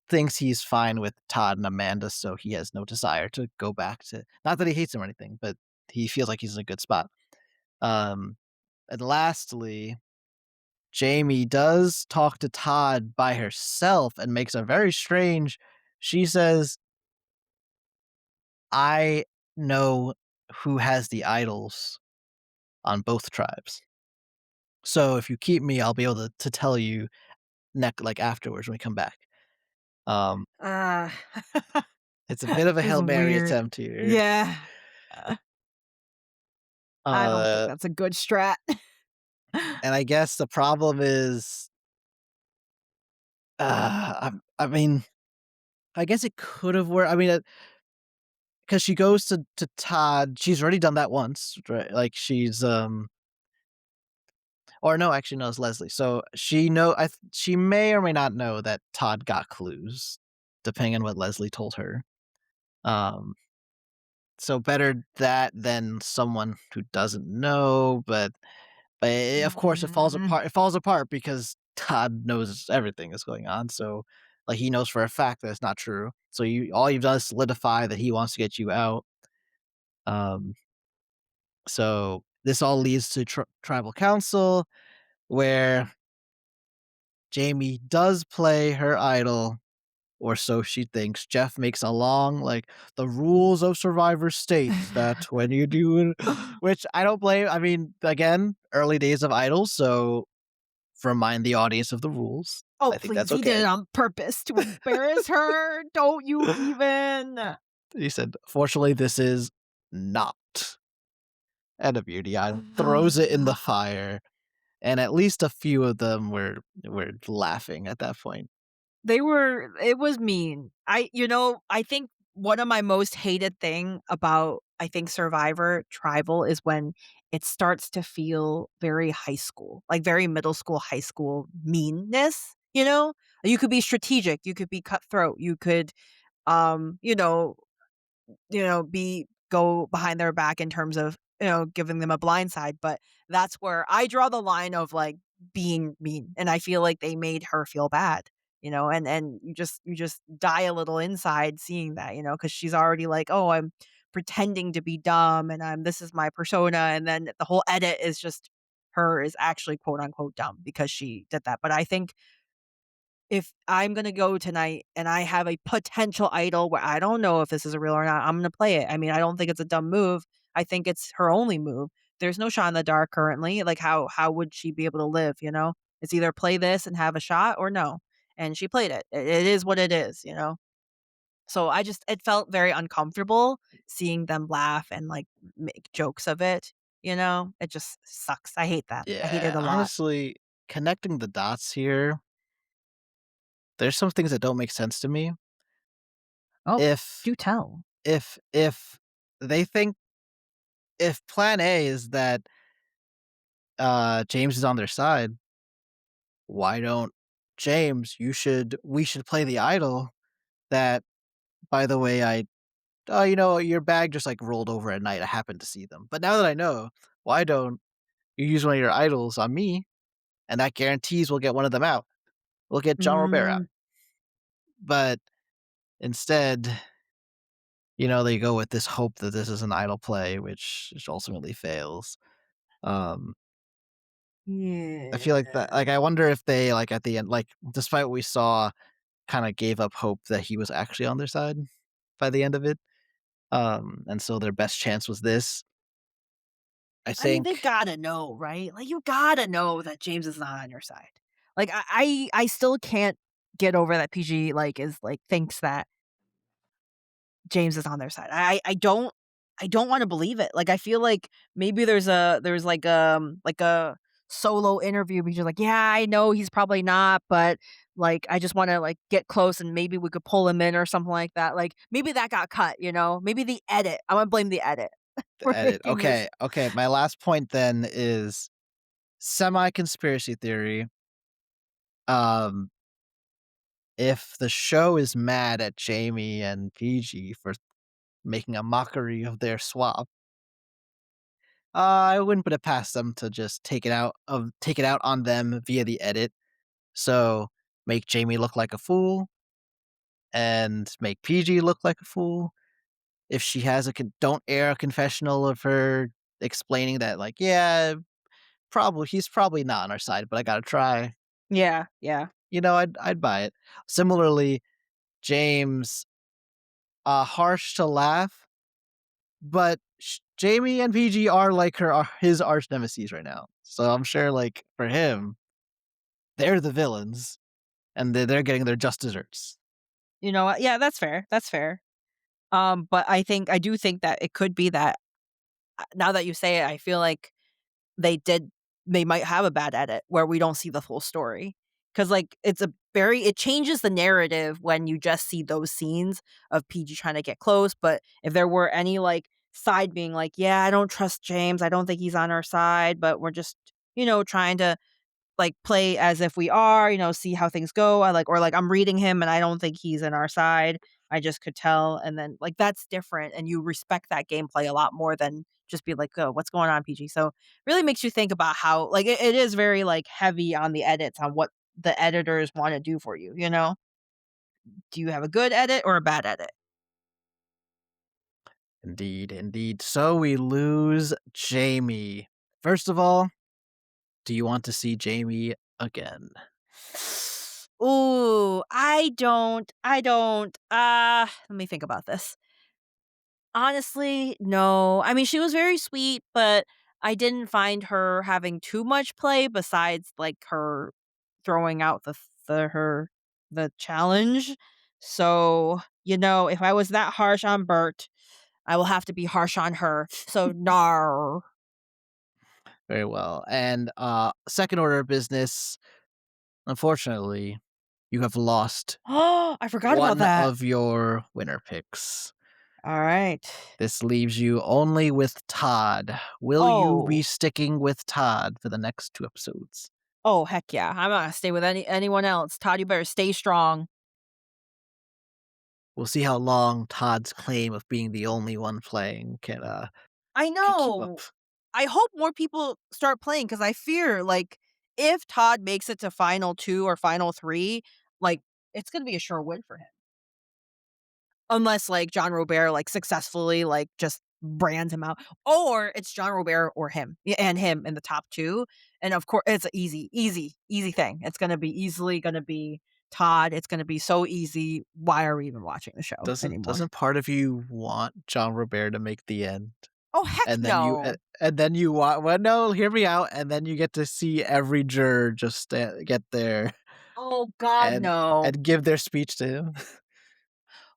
thinks he's fine with Todd and Amanda, so he has no desire to go back to not that he hates him or anything, but he feels like he's in a good spot. Um, and lastly, Jamie does talk to Todd by herself and makes a very strange she says, "I know who has the idols on both tribes. So if you keep me, I'll be able to tell you like afterwards when we come back." Um, Uh, it's a bit of a it's Hail Mary weird. attempt here. Yeah. Uh, I don't think Uh, that's a good strat. and I guess the problem is, I mean, I guess it could have worked. I mean, because she goes to Todd, she's already done that once, right? Like she's or no, actually no, it's Leslie. So she may or may not know that Todd got clues, depending on what Leslie told her. Um, So better that than someone who doesn't know, but of course it falls Mm. apart. It falls apart because Todd knows everything that's going on. So like he knows for a fact that it's not true. So all you've done is solidify that he wants to get you out. Um, so this all leads to tribal council where Jamie does play her idol, or so she thinks. Jeff makes a long, like, the rules of Survivor states that when you do it, which I don't blame. I mean, again, early days of idols, so remind the audience of the rules. Oh, I think please, that's he did it okay. on purpose to embarrass her. Don't you even. He said, "Fortunately, this is not." And a beauty idol throws it in the fire, and at least a few of them were laughing at that point. It was mean. I think one of my most hated thing about, I think, Survivor Tribal is when it starts to feel very high school, like very middle school, high school meanness, you know? You could be strategic, you could be cutthroat, you could, um, you know, be go behind their back in terms of, giving them a blind side, but that's where I draw the line of, like, being mean, and I feel like they made her feel bad, and you just die a little inside seeing that, because she's already like, "Oh, I'm pretending to be dumb, and this is my persona," and then the whole edit is just her is actually quote unquote dumb because she did that, but I think if I'm gonna go tonight and I have a potential idol where I don't know if this is a real or not, I'm gonna play it. I mean, I don't think it's a dumb move. I think it's her only move. There's no shot in the dark currently. Like how would she be able to live? It's either play this and have a shot or no. And she played it. It is what it is. So it felt very uncomfortable seeing them laugh and like make jokes of it. It just sucks. I hate that. I hate it Yeah, a lot. honestly, connecting the dots here, there's some things that don't make sense to me. Oh, If do tell. if they think if plan A is that James is on their side, why don't James, we should play the idol that, by the way, your bag just like rolled over at night. I happened to see them. But now that I know, why don't you use one of your idols on me? And that guarantees we'll get one of them out. We'll get John Robert out. Mm, But instead, they go with this hope that this is an idle play, which ultimately fails. Um, I feel like that. yeah. Like, I wonder if they like at the end, like despite what we saw, kind of gave up hope that he was actually on their side by the end of it. And so their best chance was this. I I mean, they think gotta know, right? Like, you gotta know that James is not on your side. Like, I still can't get over that PG, like, is like, thinks that James is on their side. I don't wanna believe it. Like, I feel like maybe there's like a solo interview because you're like, "Yeah, I know he's probably not, but, like, I just wanna, like, get close and maybe we could pull him in or something like that." Like, maybe that got cut, you know? Maybe the edit. I'm gonna blame the edit the for edit. making this. Okay. My last point then is semi conspiracy theory. Um, if the show is mad at Jamie and PG for making a mockery of their swap, I wouldn't put it past them to just take it out on them via the edit. So make Jamie look like a fool and make PG look like a fool. If she has don't air a confessional of her explaining that, like, yeah, probably he's probably not on our side, but I gotta try. Yeah, yeah. I'd buy it. Similarly, James, harsh to laugh, but Jamie and PG are like his arch nemesis right now. So I'm sure, like for him, they're the villains, and they're getting their just desserts. You know what? Yeah, that's fair. That's fair. But I do think that it could be that now that you say it, I feel like they did they might have a bad edit where we don't see the full story. Cause like it changes the narrative when you just see those scenes of PG trying to get close. But if there were any like side being like, yeah, I don't trust James, I don't think he's on our side, but we're just, trying to like play as if we are, see how things go. Or like I'm reading him and I don't think he's in our side. I just could tell, and then, like, that's different, and you respect that gameplay a lot more than just be like, "Oh, what's going on, PG?" So, really makes you think about how like, it is very, like, heavy on the edits on what the editors wanna do for you, you know? Do you have a good edit or a bad edit? Indeed, indeed. So we lose Jamie. First of all, do you want to see Jamie again? Ooh, let me think about this. Honestly, no. I mean, she was very sweet, but I didn't find her having too much play besides, like, her throwing out the challenge. So, if I was that harsh on Bert, I will have to be harsh on her. So, nar. Very well. And second order of business, unfortunately, you have lost Oh, I forgot about one that. of your winner picks. Alright. This leaves you only with Todd. Will you be Oh. sticking with Todd for the next 2 episodes? Oh, heck yeah. I'm not gonna stay with anyone else. Todd, you better stay strong. We'll see how long Todd's claim of being the only one playing I can keep up. know. I hope more people start playing because I fear, like, if Todd makes it to final 2 or final 3, like, it's gonna be a sure win for him. Unless, like, John Robert, like, successfully, like, just brands him out, or it's John Robert or him, and him in the top 2, and of course, it's a easy, easy, easy thing. It's gonna be easily gonna be Todd. It's gonna be so easy. Why are we even watching the show anymore? Doesn't part of you want John Robert to make the end? Oh, heck no. And then you want well, no, hear me out, and then you get to see every juror just get there Oh god, and no. give their speech to him.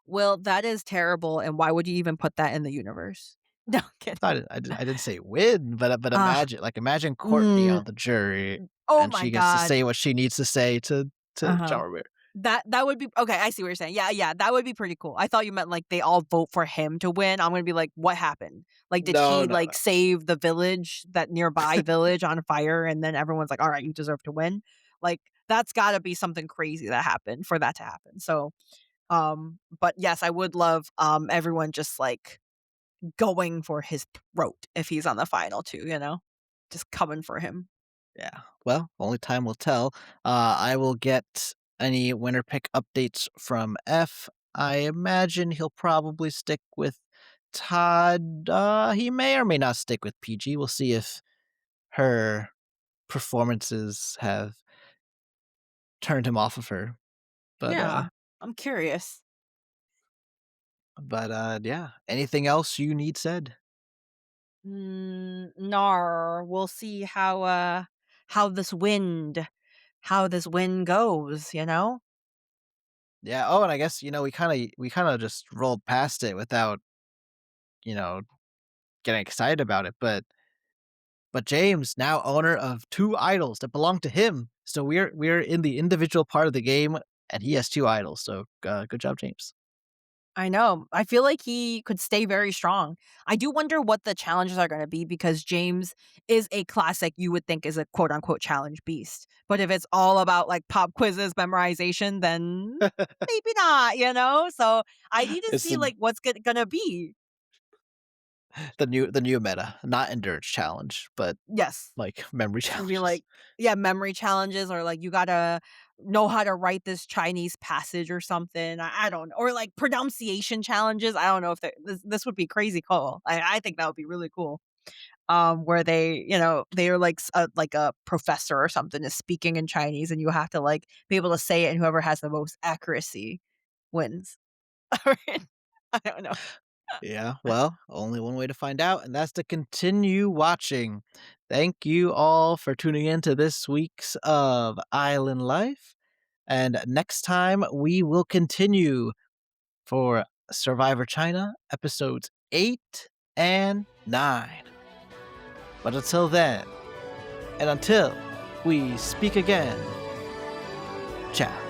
Well, that is terrible, and why would you even put that in the universe? No, kidding. I didn't say win, but Ah, imagine Courtney mm, on the jury, oh and my she gets to god. say what she needs to say to Uh-huh. John Robert. That would be okay, I see what you're saying. Yeah, yeah, that would be pretty cool. I thought you meant, like, they all vote for him to win. I'm gonna be like, "What happened? Like, did No, he, no, like, save the village, that nearby village on fire, and then everyone's like, 'Alright, you deserve to win'?" Like, that's gotta be something crazy that happened for that to happen. So, but yes, I would love, everyone just, like, going for his throat if he's on the final 2, you know? Just coming for him. Yeah. Well, only time will tell. I will get any winner pick updates from F. I imagine he'll probably stick with Todd. He may or may not stick with PG. We'll see if her performances have turned him off of her. But Yeah, I'm curious. yeah. Anything else you need said? Nar. We'll see how this wind how this wind goes, you know? Yeah. Oh, and I guess we kind of just rolled past it without you know getting excited about it, but James, now owner of 2 idols that belong to him. So we're in the individual part of the game, and he has 2 idols. So good job, James. I know. I feel like he could stay very strong. I do wonder what the challenges are gonna be because James is a classic you would think is a quote unquote challenge beast. But if it's all about like pop quizzes, memorization, then maybe not, you know? So I need to It's see like what's gonna be. the new meta, not endurance challenge, but Yes. like memory It's gonna be challenges. like, yeah, memory challenges or like you gotta know how to write this Chinese passage or something. I don't know. Or like pronunciation challenges. I don't know if this would be crazy cool. I think that would be really cool. Where they are like a professor or something is speaking in Chinese and you have to like be able to say it and whoever has the most accuracy wins. Alright. I don't know. Yeah, well, only one way to find out, and that's to continue watching. Thank you all for tuning in to this week's of Island Life. And next time we will continue for Survivor China episodes 8 and 9. But until then, and until we speak again, ciao.